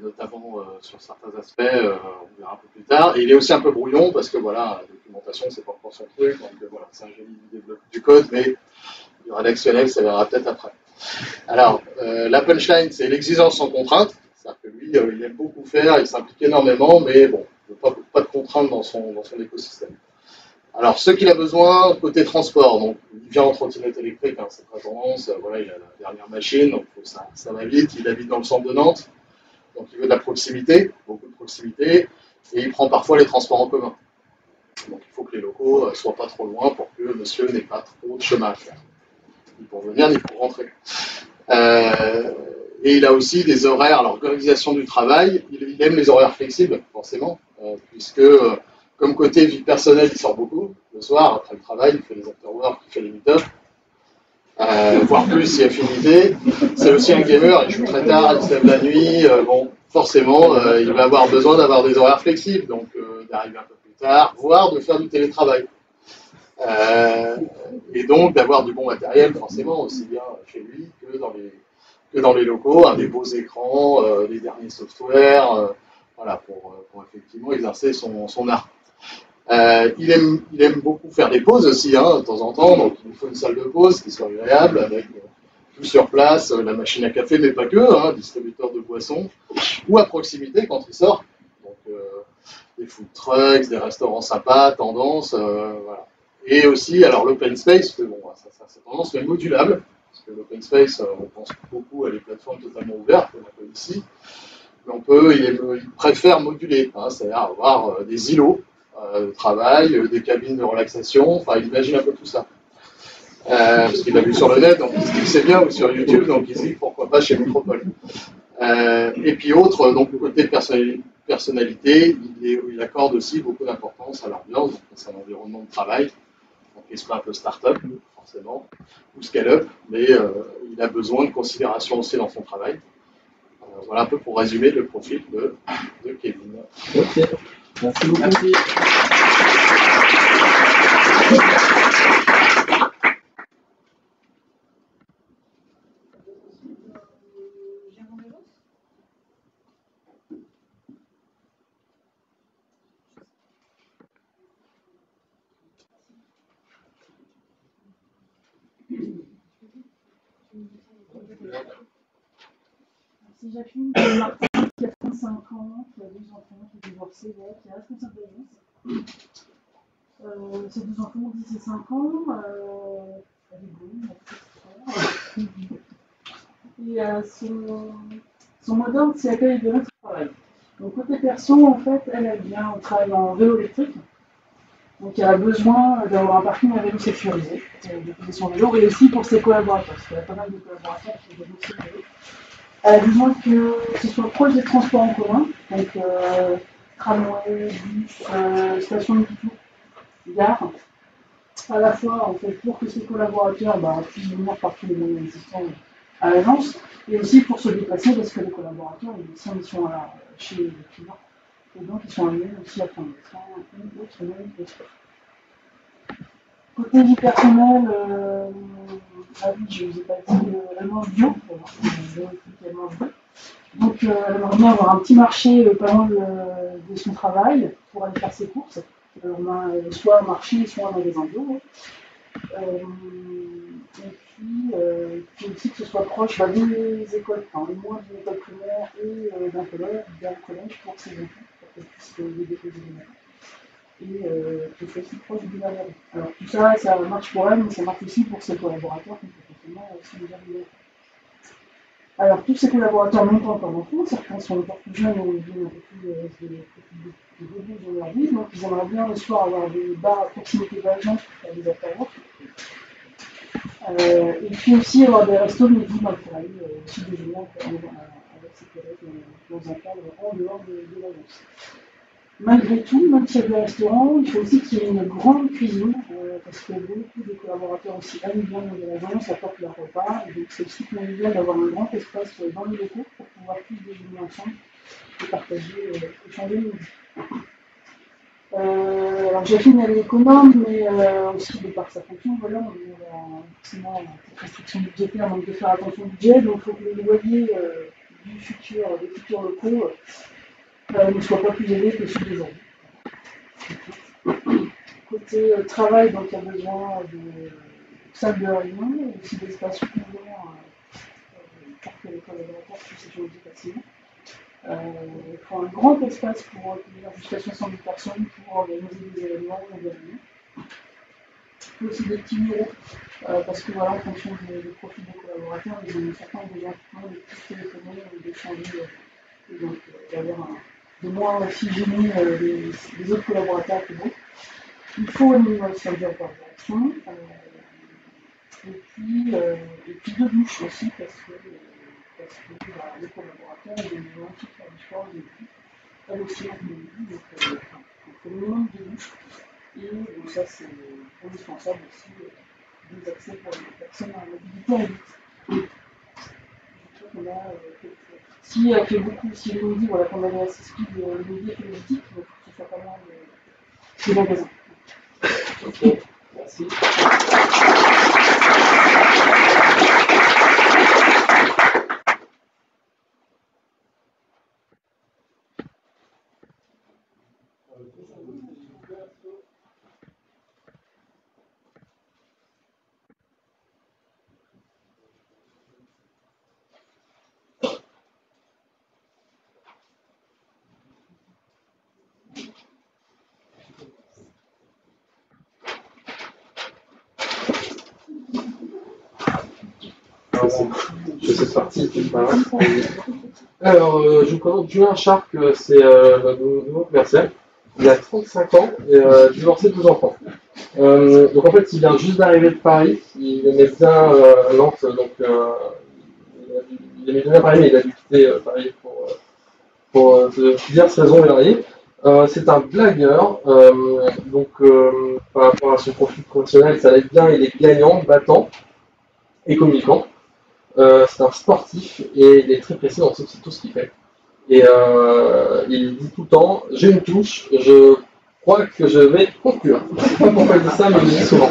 notamment sur certains aspects, on verra un peu plus tard. Et il est aussi un peu brouillon parce que voilà, la documentation, c'est pas encore son truc, donc voilà, c'est un génie du développement du code, mais le rédactionnel, ça verra peut-être après. Alors, la punchline, c'est l'exigence sans contrainte. C'est-à-dire que lui, il aime beaucoup faire, il s'implique énormément, mais bon, il ne veut pas de contraintes dans son écosystème. Alors, ce qu'il a besoin, côté transport, donc il vient en trottinette électrique, hein, c'est très tendance, voilà, il a la dernière machine, donc ça va vite, il habite dans le centre de Nantes, donc il veut de la proximité, beaucoup de proximité, et il prend parfois les transports en commun. Donc il faut que les locaux soient pas trop loin pour que monsieur n'ait pas trop de chemin à faire. Ni pour venir, ni pour rentrer. Et il a aussi des horaires, alors l'organisation du travail, il aime les horaires flexibles, forcément, puisque comme côté vie personnelle, il sort beaucoup. Le soir, après le travail, il fait les after-work, il fait les meet-up, voire plus si affinité. C'est aussi un gamer, il joue très tard, il se lève la nuit. Bon, forcément, il va avoir besoin d'avoir des horaires flexibles, donc d'arriver un peu plus tard, voire de faire du télétravail. Et donc d'avoir du bon matériel, forcément, aussi bien chez lui que dans les locaux, des beaux écrans, les derniers softwares, voilà, pour effectivement exercer son art. Il aime beaucoup faire des pauses aussi, de temps en temps, donc il faut une salle de pause qui soit agréable, avec tout sur place, la machine à café, mais pas que, distributeur de boissons, ou à proximité quand il sort. Donc des food trucks, des restaurants sympas, tendance, voilà. Et aussi, alors l'open space, bon, ça c'est tendance, mais modulable, parce que l'open space, on pense beaucoup à les plateformes totalement ouvertes, comme on appelle ici, mais il préfère moduler, c'est-à-dire avoir des îlots de travail, des cabines de relaxation, enfin il imagine un peu tout ça. Parce qu'il l'a vu sur le net, donc il se dit que c'est bien, ou sur YouTube, donc il se dit pourquoi pas chez Métropole. Et puis autre, donc le côté personnalité, il accorde aussi beaucoup d'importance à l'ambiance, donc c'est un environnement de travail, donc il soit un peu start-up, forcément, ou scale-up, mais il a besoin de considération aussi dans son travail. Voilà un peu pour résumer le profil de Kevin. Ok, merci beaucoup. Merci. C'est Jacqueline de Martin, qui a 35 ans, qui a 2 enfants, qui est divorcée, qui est responsable d'agence. Ses 2 enfants ont 10 et 5 ans. Elle est bonne, elle est très et son modèle, c'est l'accueil de notre travail. Donc côté perso, en fait, elle vient, on travaille en vélo électrique. Donc elle a besoin d'avoir un parking à vélo sécurisé, de poser son vélo, et aussi pour ses collaborateurs, parce qu'elle a pas mal de collaborateurs qui ont des vélos sécurisés. Elle a besoin que ce soit proche des transports en commun, donc tramway, bus, station de métro, gare, à la fois en fait, pour que ses collaborateurs puissent venir par tous les moyens existants à l'agence, et aussi pour se déplacer parce que les collaborateurs, ils sont chez les clients, et donc ils sont amenés aussi à prendre le train ou autre moyen de transport. Côté vie personnelle, oui, je ne vous ai pas dit, elle mange bio, elle mange bio. Donc elle aimerait bien avoir un petit marché pas loin de son travail pour aller faire ses courses. Soit un marché, soit un magasin bio. Et puis aussi que ce soit proche des écoles, au moins d'une école primaire et d'un collège pour ses enfants, pour qu'elles puissent les déposer les mains. Et que ce soit aussi proche du gouvernement. Alors tout ça, ça marche pour elle, mais ça marche aussi pour ses collaborateurs, qui potentiellement aussi déjà des enfants. Alors tous ces collaborateurs n'ont pas encore d'enfants, certains sont encore plus jeunes et viennent un peu plus de début de leur vie, donc ils aimeraient bien le soir avoir des bars à proximité de l'agence pour faire des apéros. Et puis aussi avoir des restos de midi dans le travail, aussi déjeuner avec ses collègues dans un cadre en dehors de l'agence. Malgré tout, même s'il y a des restaurants, il faut aussi qu'il y ait une grande cuisine, parce que beaucoup de collaborateurs aussi aiment bien de l'agence, apportent leur repas, et donc c'est aussi convivial d'avoir un grand espace dans les locaux pour pouvoir tous déjeuner ensemble et partager, échanger le midi. Alors Jacqueline, elle est économe, mais aussi de par sa fonction, voilà, on a forcément cette restriction budgétaire, donc de faire attention au budget, donc il faut que les loyers des futurs locaux ne soient pas plus élevés que ceux d'aujourd'hui. Côté travail, donc il y a besoin de salles de réunion, et aussi d'espaces ouverts pour que les collaborateurs puissent échanger facilement. Il faut un grand espace pour accueillir jusqu'à 70 personnes pour organiser des événements ou des réunions. Il faut aussi des petits bureaux, parce que voilà, en fonction des profils des collaborateurs, certains ont besoin de plus téléphoner ou d'échanger, et donc d'avoir de moins aussi gêner les autres collaborateurs que d'autres. Il faut un minimum de salle d'intervention, et puis 2 douches aussi, parce que les collaborateurs ont besoin de faire du sport au début. Elle aussi, on dit, donc il faut au minimum 2 douches. Et donc ça, c'est indispensable aussi des accès pour les personnes à mobilité réduite. Je trouve qu'on a si elle fait beaucoup, si le midi, voilà, qu'on avait assez speed, le midi est politique, donc il faut que ce soit pas loin des magasins. Ok, Merci. Je fais cette partie. Alors, je vous présente Julien Shark, c'est notre nouveau commercial. Il a 35 ans et divorcé de 2 enfants. Donc en fait, il vient juste d'arriver de Paris. Il aimait bien Nantes, donc il aimait bien Paris, mais il a dû quitter Paris pour diverses raisons variées. C'est un blagueur, donc par rapport à son profil professionnel, ça l'aide bien. Il est gagnant, battant et communicant. C'est un sportif et il est très précis dans tout ce qu'il fait. Et il dit tout le temps, j'ai une touche, je crois que je vais conclure. Je ne sais pas pourquoi il dit ça, mais il le dit souvent.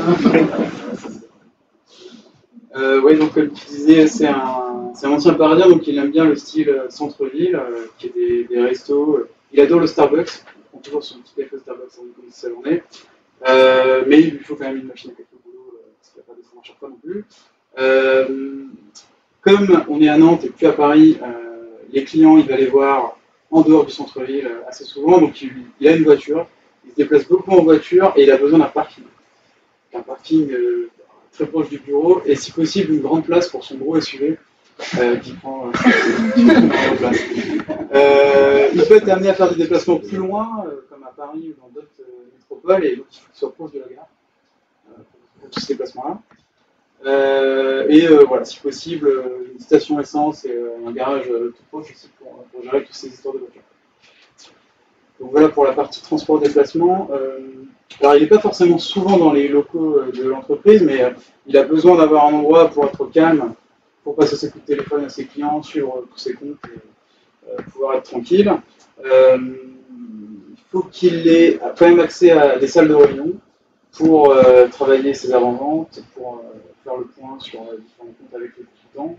Oui, donc comme tu disais, c'est un ancien parisien, donc il aime bien le style centre-ville, qui est des restos. Il adore le Starbucks, il prend toujours son petit café au Starbucks avant de commencer sa journée. Mais il lui faut quand même une machine à café au boulot, parce qu'il n'y a pas descendre à chaque fois non plus. Comme on est à Nantes et plus à Paris, les clients, il va les voir en dehors du centre-ville assez souvent, donc il a une voiture, il se déplace beaucoup en voiture et il a besoin d'un parking. Un parking très proche du bureau et si possible une grande place pour son gros SUV qui prend la place. Il peut être amené à faire des déplacements plus loin, comme à Paris ou dans d'autres métropoles, et donc il faut qu'il soit proche de la gare pour tous ces déplacements-là. Voilà, si possible, une station essence et un garage tout proche aussi pour gérer toutes ces histoires de voitures. Donc voilà pour la partie transport-déplacement. Alors il n'est pas forcément souvent dans les locaux de l'entreprise, mais il a besoin d'avoir un endroit pour être calme, pour passer ses coups de téléphone à ses clients, suivre tous ses comptes et pouvoir être tranquille. Il faut qu'il ait quand même accès à des salles de réunion pour travailler ses avant-ventes, pour faire le point sur différents comptes avec les consultants.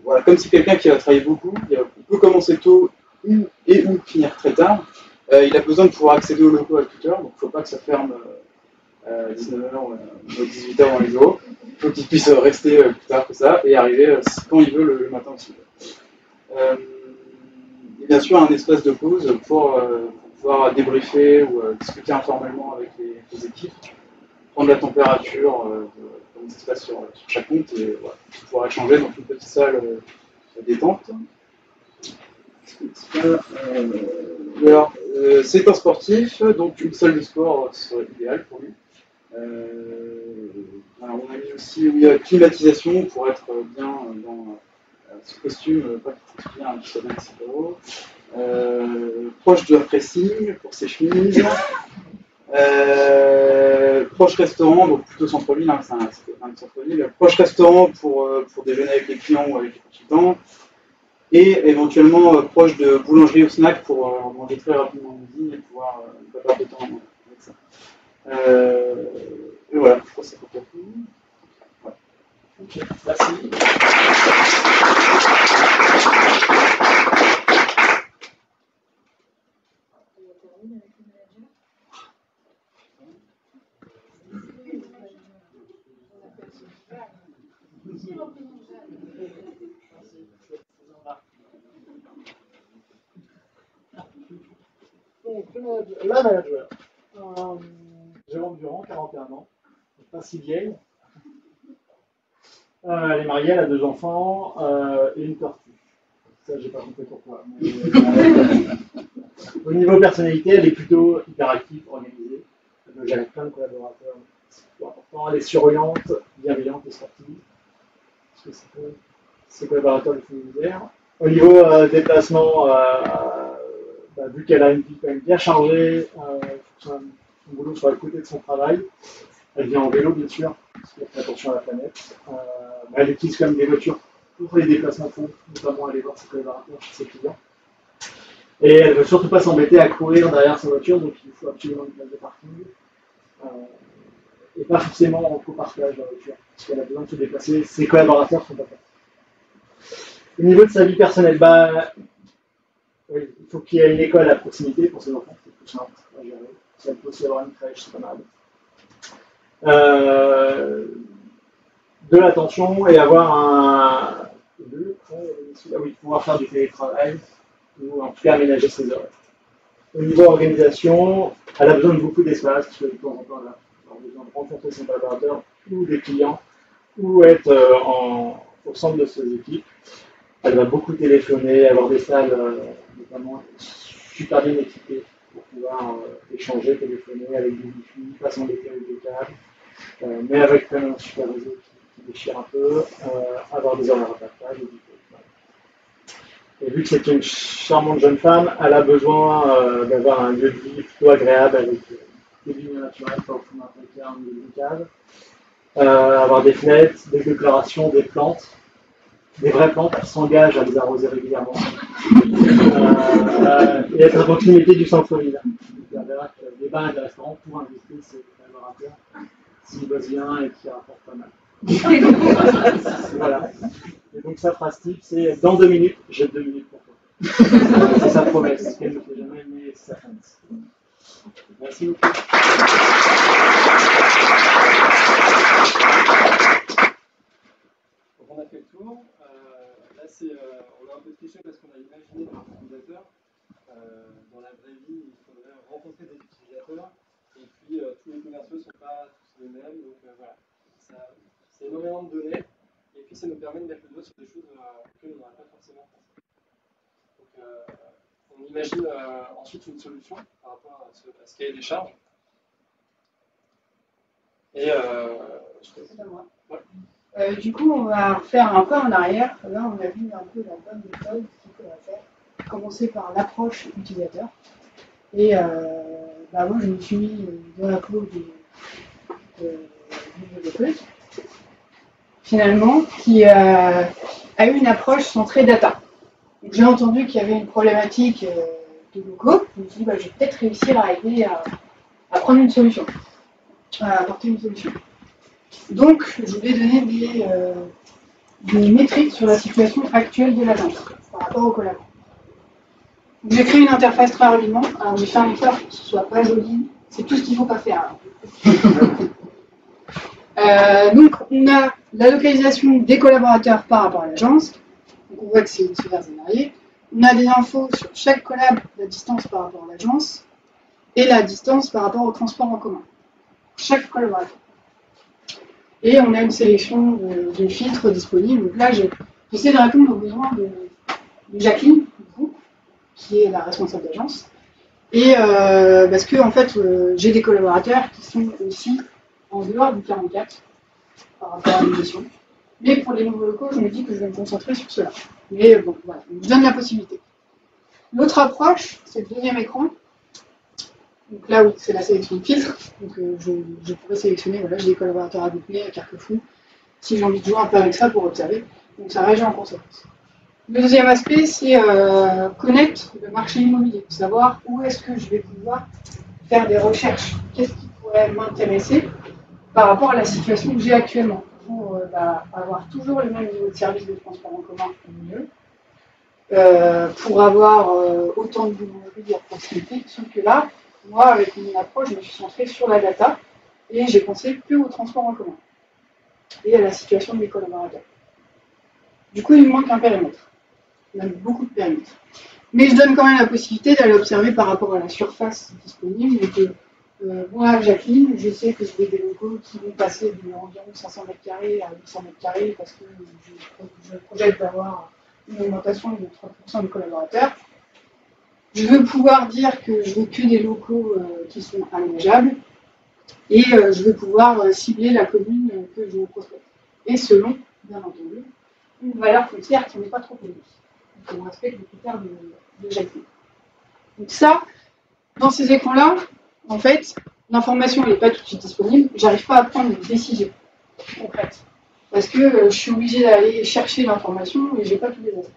Voilà, comme c'est quelqu'un qui va travailler beaucoup, il peut commencer tôt ou finir très tard. Il a besoin de pouvoir accéder aux locaux à toute heure, donc il ne faut pas que ça ferme à 19h ou 18h dans les bureaux. Il faut qu'il puisse rester plus tard que ça et arriver quand il veut le matin aussi. Et bien sûr, un espace de pause pour pouvoir débriefer ou discuter informellement avec les équipes, prendre la température, comment ça se passe sur chaque compte et voilà, pouvoir échanger dans une petite salle détente. Alors, c'est un sportif, donc une salle de sport serait idéale pour lui. Alors on a mis aussi climatisation pour être bien dans ce costume, pas qu'il transpire un petit peu assez gros. Proche de pressing pour ses chemises. Proche restaurant, donc plutôt centre-ville, hein, c'est un centre-ville. Proche restaurant pour déjeuner avec les clients ou avec les consultants. Et éventuellement proche de boulangerie ou snack pour manger très rapidement en midi et pouvoir ne pas perdre de temps avec ça. Et voilà, je crois que c'est pour tout. Voilà. Ok, merci. Donc, la manager, Jérôme Durand, 41 ans, pas si vieille. Elle est mariée, elle a 2 enfants et une tortue. Ça, j'ai pas compris pourquoi. Mais, au niveau personnalité, elle est plutôt hyperactive, organisée. Elle gère plein de collaborateurs. C'est important. Elle est surveillante, bienveillante et sportive. Parce que ses collaborateurs le font misère. Au niveau déplacement, vu qu'elle a une vie quand même bien chargée, son boulot soit à côté de son travail. Elle vient en vélo, bien sûr, parce qu'elle fait attention à la planète. Elle utilise quand même des voitures pour les déplacements courts, notamment aller voir ses collaborateurs chez ses clients. Et elle ne veut surtout pas s'embêter à courir derrière sa voiture, donc il faut absolument une place de parking. et pas forcément en copartage de la voiture, parce qu'elle a besoin de se déplacer, ses collaborateurs sont pas prêts. Au niveau de sa vie personnelle, oui, il faut qu'il y ait une école à proximité pour ses enfants, c'est plus simple à gérer. Ça peut aussi avoir une crèche, c'est pas mal. De l'attention et avoir pouvoir faire du télétravail ou en tout cas aménager ses horaires. Au niveau organisation, elle a besoin de beaucoup d'espace, parce que de temps en temps, elle a besoin de rencontrer son collaborateur ou des clients, ou être au centre de ses équipes. Elle va beaucoup téléphoner, avoir des salles notamment super bien équipées pour pouvoir échanger, téléphoner avec des wifi, pas s'embêter avec des câbles, mais avec quand même un super réseau qui déchire un peu, avoir des horaires à partage. Et vu que c'est une charmante jeune femme, elle a besoin d'avoir un lieu de vie plutôt agréable avec des lumières naturelles, pas au fond d'un placard ou d'une cave, avoir des fenêtres, des décorations, des plantes, des vraies plantes, elle s'engage à les arroser régulièrement, et être à proximité du centre-ville. Des bars et des restaurants pour inviter ses collaborateurs s'ils bossent bien et qui rapportent pas mal. Voilà. Et donc sa phrase type, c'est dans 2 minutes, j'ai 2 minutes pour toi. C'est sa promesse, qu'elle ne fait jamais, mais c'est sa promesse. Merci beaucoup. Donc on a fait le tour. Là, on a un peu triché parce qu'on a imaginé notre utilisateur. Dans la vraie vie, il faudrait rencontrer des utilisateurs. Et puis, tous les commerciaux ne sont pas tous les mêmes. Donc voilà, c'est énormément de données. Et puis, ça nous permet de mettre le doigt sur des choses auxquelles on n'aurait pas forcément pensé. Donc, on imagine ensuite une solution par rapport à ce cahier des charges. Et c'est pas moi. Ouais. Du coup, on va refaire un pas en arrière. Là, on a vu un peu la bonne méthode qu'il faudra faire. Commencer par l'approche utilisateur. Et moi, je me suis mis dans la peau du développeuse, finalement, qui a eu une approche centrée data. Donc, j'ai entendu qu'il y avait une problématique de locaux. Je me suis dit, je vais peut-être réussir à aider à prendre une solution, à apporter une solution. Donc, je voulais donner des métriques sur la situation actuelle de l'agence par rapport au collaborateurs. J'ai créé une interface très rapidement. Alors, j'ai fait un effort pour que ce soit pas joli. C'est tout ce qu'il ne faut pas faire. Donc, on a la localisation des collaborateurs par rapport à l'agence. Donc, on voit que c'est une sphère variée. On a des infos sur chaque collab, la distance par rapport à l'agence et la distance par rapport au transport en commun. Chaque collaborateur. Et on a une sélection de filtres disponibles. Donc là, j'essaie de répondre aux besoins de Jacqueline, du coup, qui est la responsable d'agence. Et parce que, en fait, j'ai des collaborateurs qui sont aussi en dehors du 44 par rapport à l'émission. Mais pour les nouveaux locaux, je me dis que je vais me concentrer sur cela. Mais bon, voilà, on me donne la possibilité. L'autre approche, c'est le deuxième écran. Donc là, oui, c'est la sélection de filtres. Donc je pourrais sélectionner, voilà, j'ai des collaborateurs à Google, à Carquefou, si j'ai envie de jouer un peu avec ça pour observer. Donc ça réagit en conséquence. Le deuxième aspect, c'est connaître le marché immobilier, savoir où est-ce que je vais pouvoir faire des recherches, qu'est-ce qui pourrait m'intéresser par rapport à la situation que j'ai actuellement, pour avoir toujours le même niveau de service de transport en commun au mieux, pour avoir autant de boulangeries à proximité, sauf que là, moi, avec mon approche, je me suis centrée sur la data et j'ai pensé plus au transport en commun et à la situation de mes collaborateurs. Du coup, il me manque un périmètre. Même beaucoup de périmètres. Mais je donne quand même la possibilité d'aller observer par rapport à la surface disponible. Et que moi, Jacqueline, je sais que j'ai des locaux qui vont passer d'environ 500 m² à 800 m² parce que je projette d'avoir une augmentation de 30% de collaborateurs. Je veux pouvoir dire que je veux que des locaux qui sont aménageables et je veux pouvoir cibler la commune que je prospecte. Et selon, bien entendu, une valeur foncière qui n'est pas trop élevée. Donc on respecte les critères de Jacqueline. Donc ça, dans ces écrans-là, en fait, l'information n'est pas tout de suite disponible. J'arrive pas à prendre une décision concrète. Parce que je suis obligée d'aller chercher l'information et je n'ai pas tous les aspects.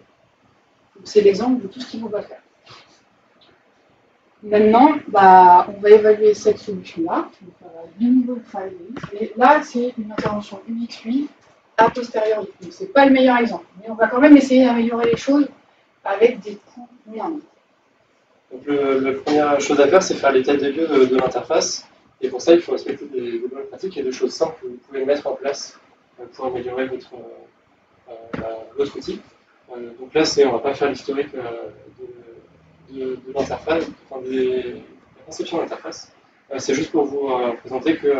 Donc c'est l'exemple de tout ce qu'il ne faut pas faire. Maintenant, bah, on va évaluer cette solution-là, donc du niveau de file list. Et là, c'est une intervention UX8 a posteriori. Donc, c'est pas le meilleur exemple, mais on va quand même essayer d'améliorer les choses avec des coûts moindres. Donc la première chose à faire, c'est faire l'état des lieux de l'interface. Et pour ça, il faut respecter des bonnes pratiques et des choses simples que vous pouvez mettre en place pour améliorer votre outil. Donc là, on ne va pas faire l'historique de l'interface, enfin, la conception de l'interface. C'est juste pour vous présenter que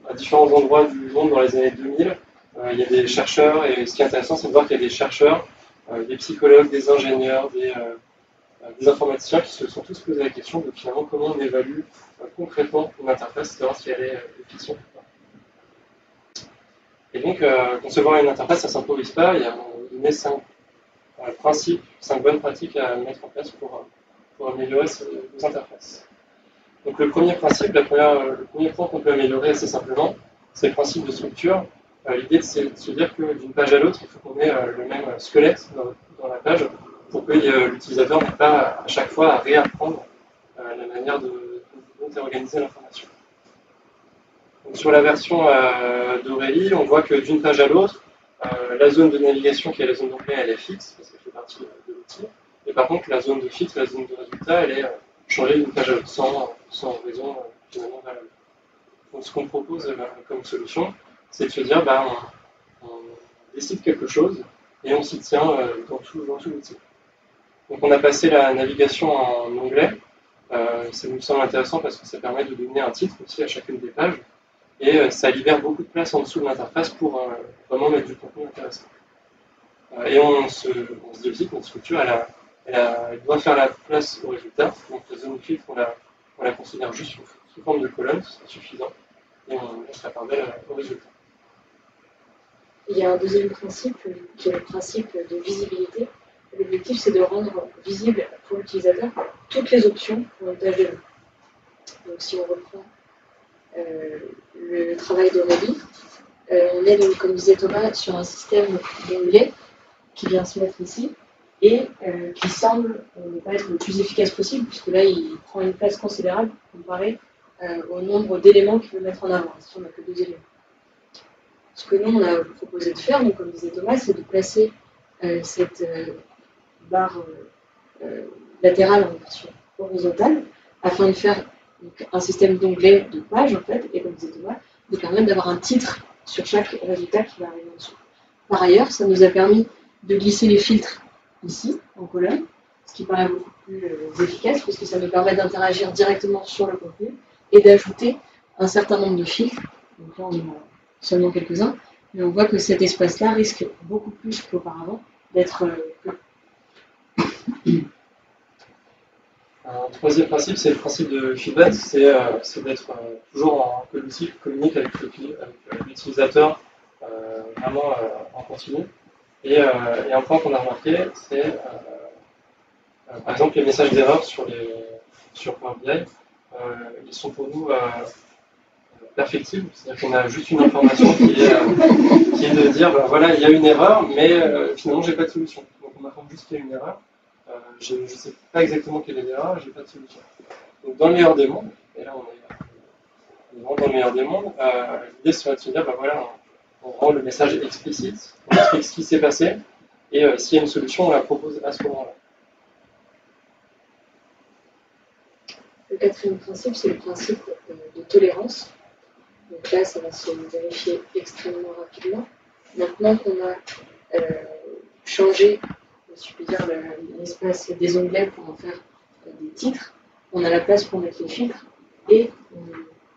à différents endroits du monde dans les années 2000, il y a des chercheurs, et ce qui est intéressant, c'est de voir qu'il y a des chercheurs, des psychologues, des ingénieurs, des informaticiens qui se sont tous posé la question de finalement comment on évalue concrètement une interface, savoir si elle est efficiente ou pas. Et donc, concevoir une interface, ça ne s'improvise pas, il y a donné 5 principes, 5 bonnes pratiques à mettre en place pour améliorer vos interfaces. Donc le premier principe, le premier point qu'on peut améliorer assez simplement, c'est le principe de structure. L'idée, c'est de se dire que d'une page à l'autre, il faut qu'on ait le même squelette dans la page pour que l'utilisateur n'ait pas à chaque fois à réapprendre la manière dont est organisée l'information. Donc, sur la version d'Aurélie, on voit que d'une page à l'autre, la zone de navigation qui est la zone d'onglet, elle est fixe, parce qu'elle fait partie de l'outil. Et par contre, la zone de filtre, la zone de résultat, elle est changée d'une page à l'autre, sans raison finalement valable. Donc ce qu'on propose comme solution, c'est de se dire, on décide quelque chose et on s'y tient dans tout l'outil. Donc on a passé la navigation en onglet. Ça nous semble intéressant parce que ça permet de donner un titre aussi à chacune des pages. Et ça libère beaucoup de place en dessous de l'interface pour vraiment mettre du contenu intéressant. Et on se dit aussi que notre structure, elle doit faire la place au résultat. Donc la zone de filtre, on la considère juste sous forme de colonne, c'est suffisant. Et on laisse la part belle au résultat. Il y a un deuxième principe qui est le principe de visibilité. L'objectif, c'est de rendre visible pour l'utilisateur toutes les options pour une tâche de vue. Donc si on reprend le travail d'Aurélie, on est donc, comme disait Thomas, sur un système d'onglets qui vient se mettre ici et qui semble ne pas être le plus efficace possible, puisque là, il prend une place considérable comparé au nombre d'éléments qu'il veut mettre en avant. Ici, on n'a que 2 éléments. Ce que nous, on a proposé de faire, donc, comme disait Thomas, c'est de placer cette barre latérale en version horizontale afin de faire donc, un système d'onglets de pages, en fait, et comme disait Thomas, de permettre d'avoir un titre sur chaque résultat qui va arriver en dessous. Par ailleurs, ça nous a permis de glisser les filtres ici, en colonne, ce qui paraît beaucoup plus efficace, puisque ça nous permet d'interagir directement sur le contenu et d'ajouter un certain nombre de filtres. Donc là, on en a seulement quelques-uns, mais on voit que cet espace-là risque beaucoup plus qu'auparavant d'être Un troisième principe, c'est le principe de feedback, c'est d'être toujours que l'outil communique avec l'utilisateur vraiment en continu. Et un point qu'on a remarqué, c'est par exemple les messages d'erreur sur Power BI, ils sont pour nous perfectibles, c'est-à-dire qu'on a juste une information qui est de dire voilà, il y a une erreur, mais finalement j'ai pas de solution. Donc on m'informe juste qu'il y a une erreur. Je ne sais pas exactement quelle est l'erreur, je n'ai pas de solution. Donc dans le meilleur des mondes, et là on est vraiment dans le meilleur des mondes, l'idée serait de se dire voilà, on rend le message explicite, on explique ce qui s'est passé, et s'il y a une solution, on la propose à ce moment-là. Le quatrième principe, c'est le principe de tolérance. Donc là, ça va se vérifier extrêmement rapidement. Maintenant qu'on a changé, si je puis dire, l'espace des onglets pour en faire des titres, on a la place pour mettre les filtres et on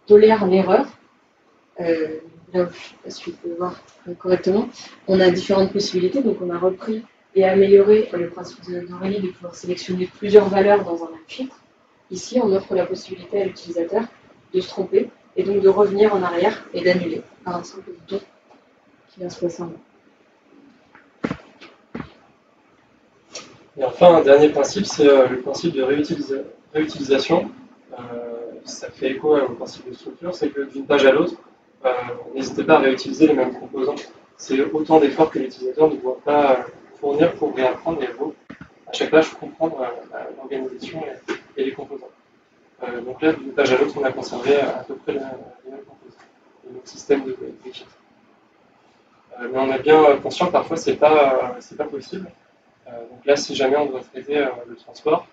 tolère l'erreur. Là, je ne sais pas si vous pouvez voir correctement. On a différentes possibilités, donc on a repris et amélioré le principe d'Aurélie de pouvoir sélectionner plusieurs valeurs dans un même filtre. Ici, on offre la possibilité à l'utilisateur de se tromper et donc de revenir en arrière et d'annuler par un simple bouton qui vient se placer en haut. Et enfin, un dernier principe, c'est le principe de réutilisation. Ça fait écho au principe de structure, c'est que d'une page à l'autre, n'hésitez pas à réutiliser les mêmes composants. C'est autant d'efforts que l'utilisateur ne doit pas fournir pour réapprendre et à chaque page comprendre l'organisation et les composants. Donc là, d'une page à l'autre, on a conservé à peu près les mêmes composants, le même système de filtre. Mais on est bien conscient que parfois c'est pas possible. Donc là, si jamais on doit traiter le transport,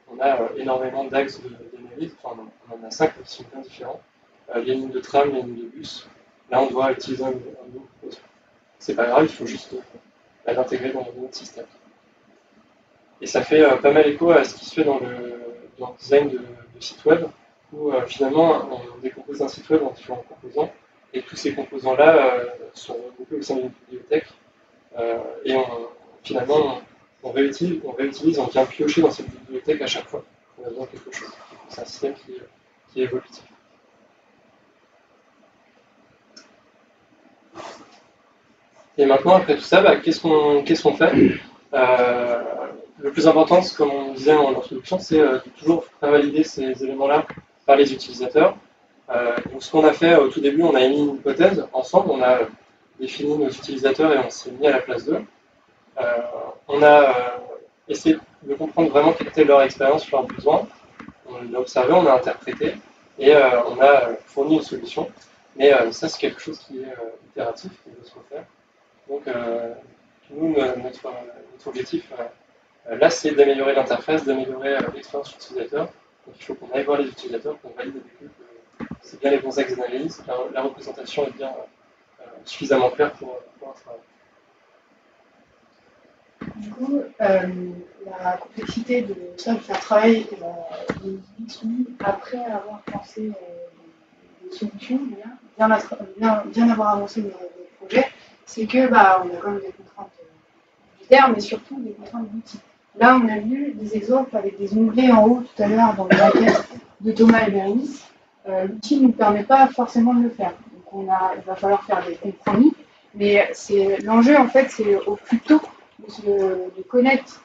on a énormément d'axes d'analyse, enfin on en a 5 qui sont bien différents. Les lignes de tram, les lignes de bus, là on doit utiliser un nouveau composant. C'est pas grave, il faut juste l'intégrer dans notre système. Et ça fait pas mal écho à ce qui se fait dans le design de site web, où finalement on décompose un site web en différents composants, et tous ces composants-là sont regroupés au sein d'une bibliothèque, et finalement on réutilise, on vient piocher dans cette bibliothèque à chaque fois qu'on a besoin de quelque chose. C'est un système qui est évolutif. Et maintenant, après tout ça, qu'est-ce qu'on fait? Le plus important, comme on disait en introduction, c'est de toujours faire valider ces éléments-là par les utilisateurs. Donc ce qu'on a fait au tout début, on a émis une hypothèse ensemble, on a défini nos utilisateurs et on s'est mis à la place d'eux. On a essayé de comprendre vraiment quelle était leur expérience, leurs besoins. On l'a observé, on a interprété et on a fourni une solution. Mais ça, c'est quelque chose qui est itératif, qui doit se refaire. Donc, nous, notre objectif, là, c'est d'améliorer l'interface, d'améliorer l'expérience utilisateur. Donc, il faut qu'on aille voir les utilisateurs, qu'on valide avec eux que c'est bien les bons axes d'analyse, la représentation est bien suffisamment claire pour un travail. Du coup, la complexité de ça, de faire travailler les outils après avoir pensé des solutions, bien avoir avancé le projet, c'est que on a quand même des contraintes budgétaires, mais surtout des contraintes d'outils. Là, on a vu des exemples avec des onglets en haut tout à l'heure dans le maquette de Thomas et Bérénice. L'outil ne nous permet pas forcément de le faire. Donc il va falloir faire des compromis, mais l'enjeu en fait, c'est au plus tôt de connaître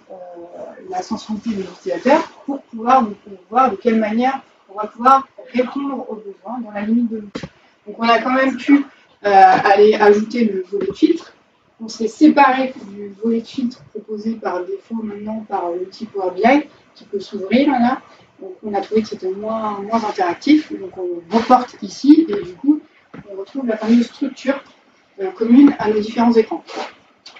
la sensibilité de l'utilisateur pour pouvoir voir de quelle manière on va pouvoir répondre aux besoins dans la limite de l'outil. Donc on a quand même pu aller ajouter le volet de filtre. On s'est séparé du volet de filtre proposé par défaut maintenant par l'outil Power BI qui peut s'ouvrir là. Donc on a trouvé que c'était moins interactif, donc on reporte ici et du coup on retrouve la fameuse structure commune à nos différents écrans.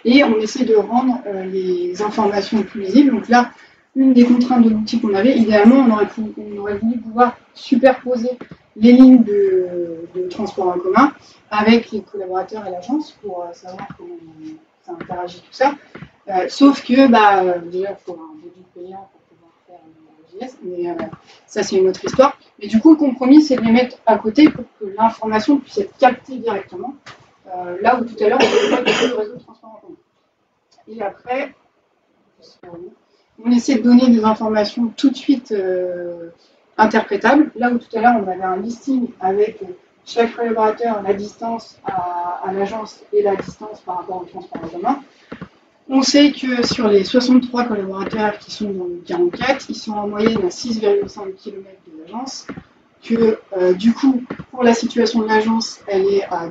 Et on essaie de rendre les informations plus visibles. Donc là, une des contraintes de l'outil qu'on avait, idéalement, on aurait voulu pouvoir superposer les lignes de transport en commun avec les collaborateurs et l'agence pour savoir comment ça interagit tout ça. Sauf que, déjà, il faut un module payant pour pouvoir faire JS, mais ça, c'est une autre histoire. Mais du coup, le compromis, c'est de les mettre à côté pour que l'information puisse être captée directement. Là où tout à l'heure, on avait pas le réseau de transport en commun. Et après, on essaie de donner des informations tout de suite interprétables. Là où tout à l'heure, on avait un listing avec chaque collaborateur, la distance à l'agence et la distance par rapport au transport en commun. On sait que sur les 63 collaborateurs qui sont dans le 44, ils sont en moyenne à 6,5 km de l'agence. Que du coup, pour la situation de l'agence, elle est à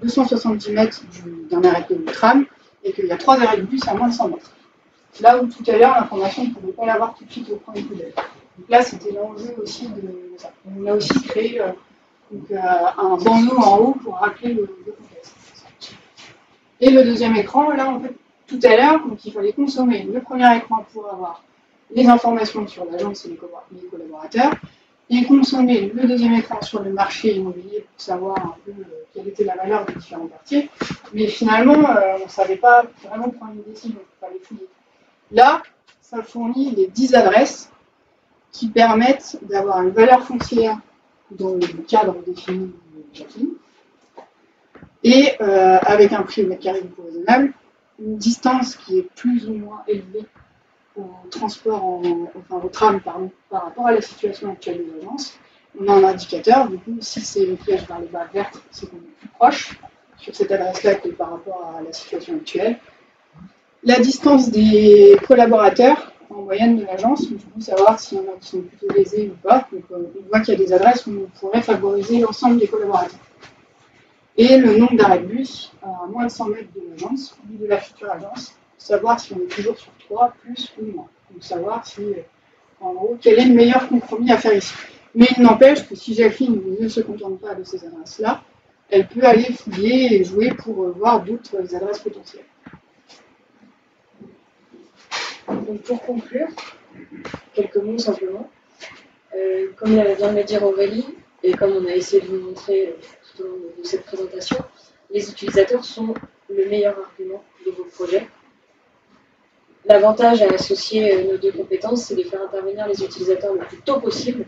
270 mètres d'un arrêt de tram et qu'il y a 3 arrêts de bus à moins de 100 mètres. Là où tout à l'heure, l'information, on ne pouvait pas l'avoir tout de suite au premier coup d'œil. Donc là, c'était l'enjeu aussi de ça. On a aussi créé un bandeau en haut pour rappeler le contexte. Et le deuxième écran, là, en fait, tout à l'heure, donc il fallait consommer le premier écran pour avoir les informations sur l'agence et les collaborateurs, et consommer le deuxième écran sur le marché immobilier pour savoir un peu quelle était la valeur des différents quartiers. Mais finalement, on ne savait pas vraiment prendre une décision, il fallait fouiller. Là, ça fournit les 10 adresses qui permettent d'avoir une valeur foncière dans le cadre défini de Jacqueline, et avec un prix au mètre carré du coup raisonnable, une distance qui est plus ou moins élevée au transport, au tram par rapport à la situation actuelle de l'agence. On a un indicateur, du coup, si c'est une flèche vers le bas verte, c'est qu'on est plus proche sur cette adresse-là que par rapport à la situation actuelle. La distance des collaborateurs en moyenne de l'agence, du coup, savoir s'il y en a qui sont plutôt lésés ou pas. Donc, on voit qu'il y a des adresses où on pourrait favoriser l'ensemble des collaborateurs. Et le nombre d'arrêts de bus à moins de 100 mètres de l'agence ou de la future agence, savoir si on est toujours sur 3, plus ou moins. Donc savoir si en gros, quel est le meilleur compromis à faire ici. Mais il n'empêche que si Jacqueline ne se contente pas de ces adresses-là, elle peut aller fouiller et jouer pour voir d'autres adresses potentielles. Donc pour conclure, quelques mots simplement. Comme vient de le dire Aurélie, et comme on a essayé de vous montrer tout au long de cette présentation, les utilisateurs sont le meilleur argument de vos projets. L'avantage à associer nos deux compétences, c'est de faire intervenir les utilisateurs le plus tôt possible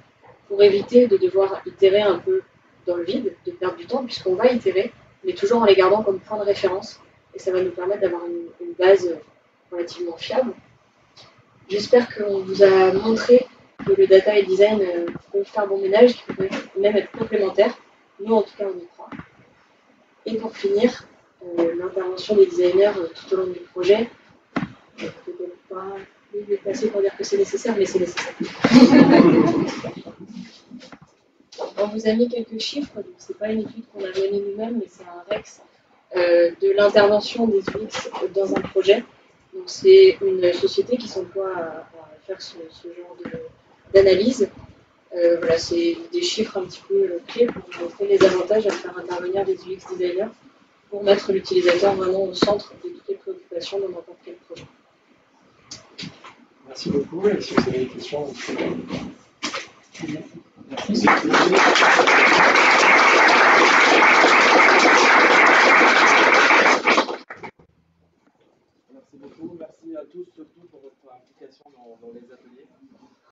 pour éviter de devoir itérer un peu dans le vide, de perdre du temps, puisqu'on va itérer, mais toujours en les gardant comme point de référence, et ça va nous permettre d'avoir une base relativement fiable. J'espère qu'on vous a montré que le data et design peuvent faire bon ménage, qui peuvent même être complémentaires. Nous, en tout cas, on y croit. Et pour finir, l'intervention des designers tout au long du projet, peut-être pas les déplacer pour dire que c'est nécessaire, mais c'est nécessaire. On vous a mis quelques chiffres, donc c'est pas une étude qu'on a menée nous-mêmes, mais c'est un REX de l'intervention des UX dans un projet. Donc c'est une société qui s'emploie à faire ce genre d'analyse. Voilà, c'est des chiffres un petit peu clés pour vous montrer les avantages à faire intervenir des UX designers pour mettre l'utilisateur vraiment au centre de toutes les préoccupations dans n'importe quel projet. Merci beaucoup. Et si vous avez des questions, Merci.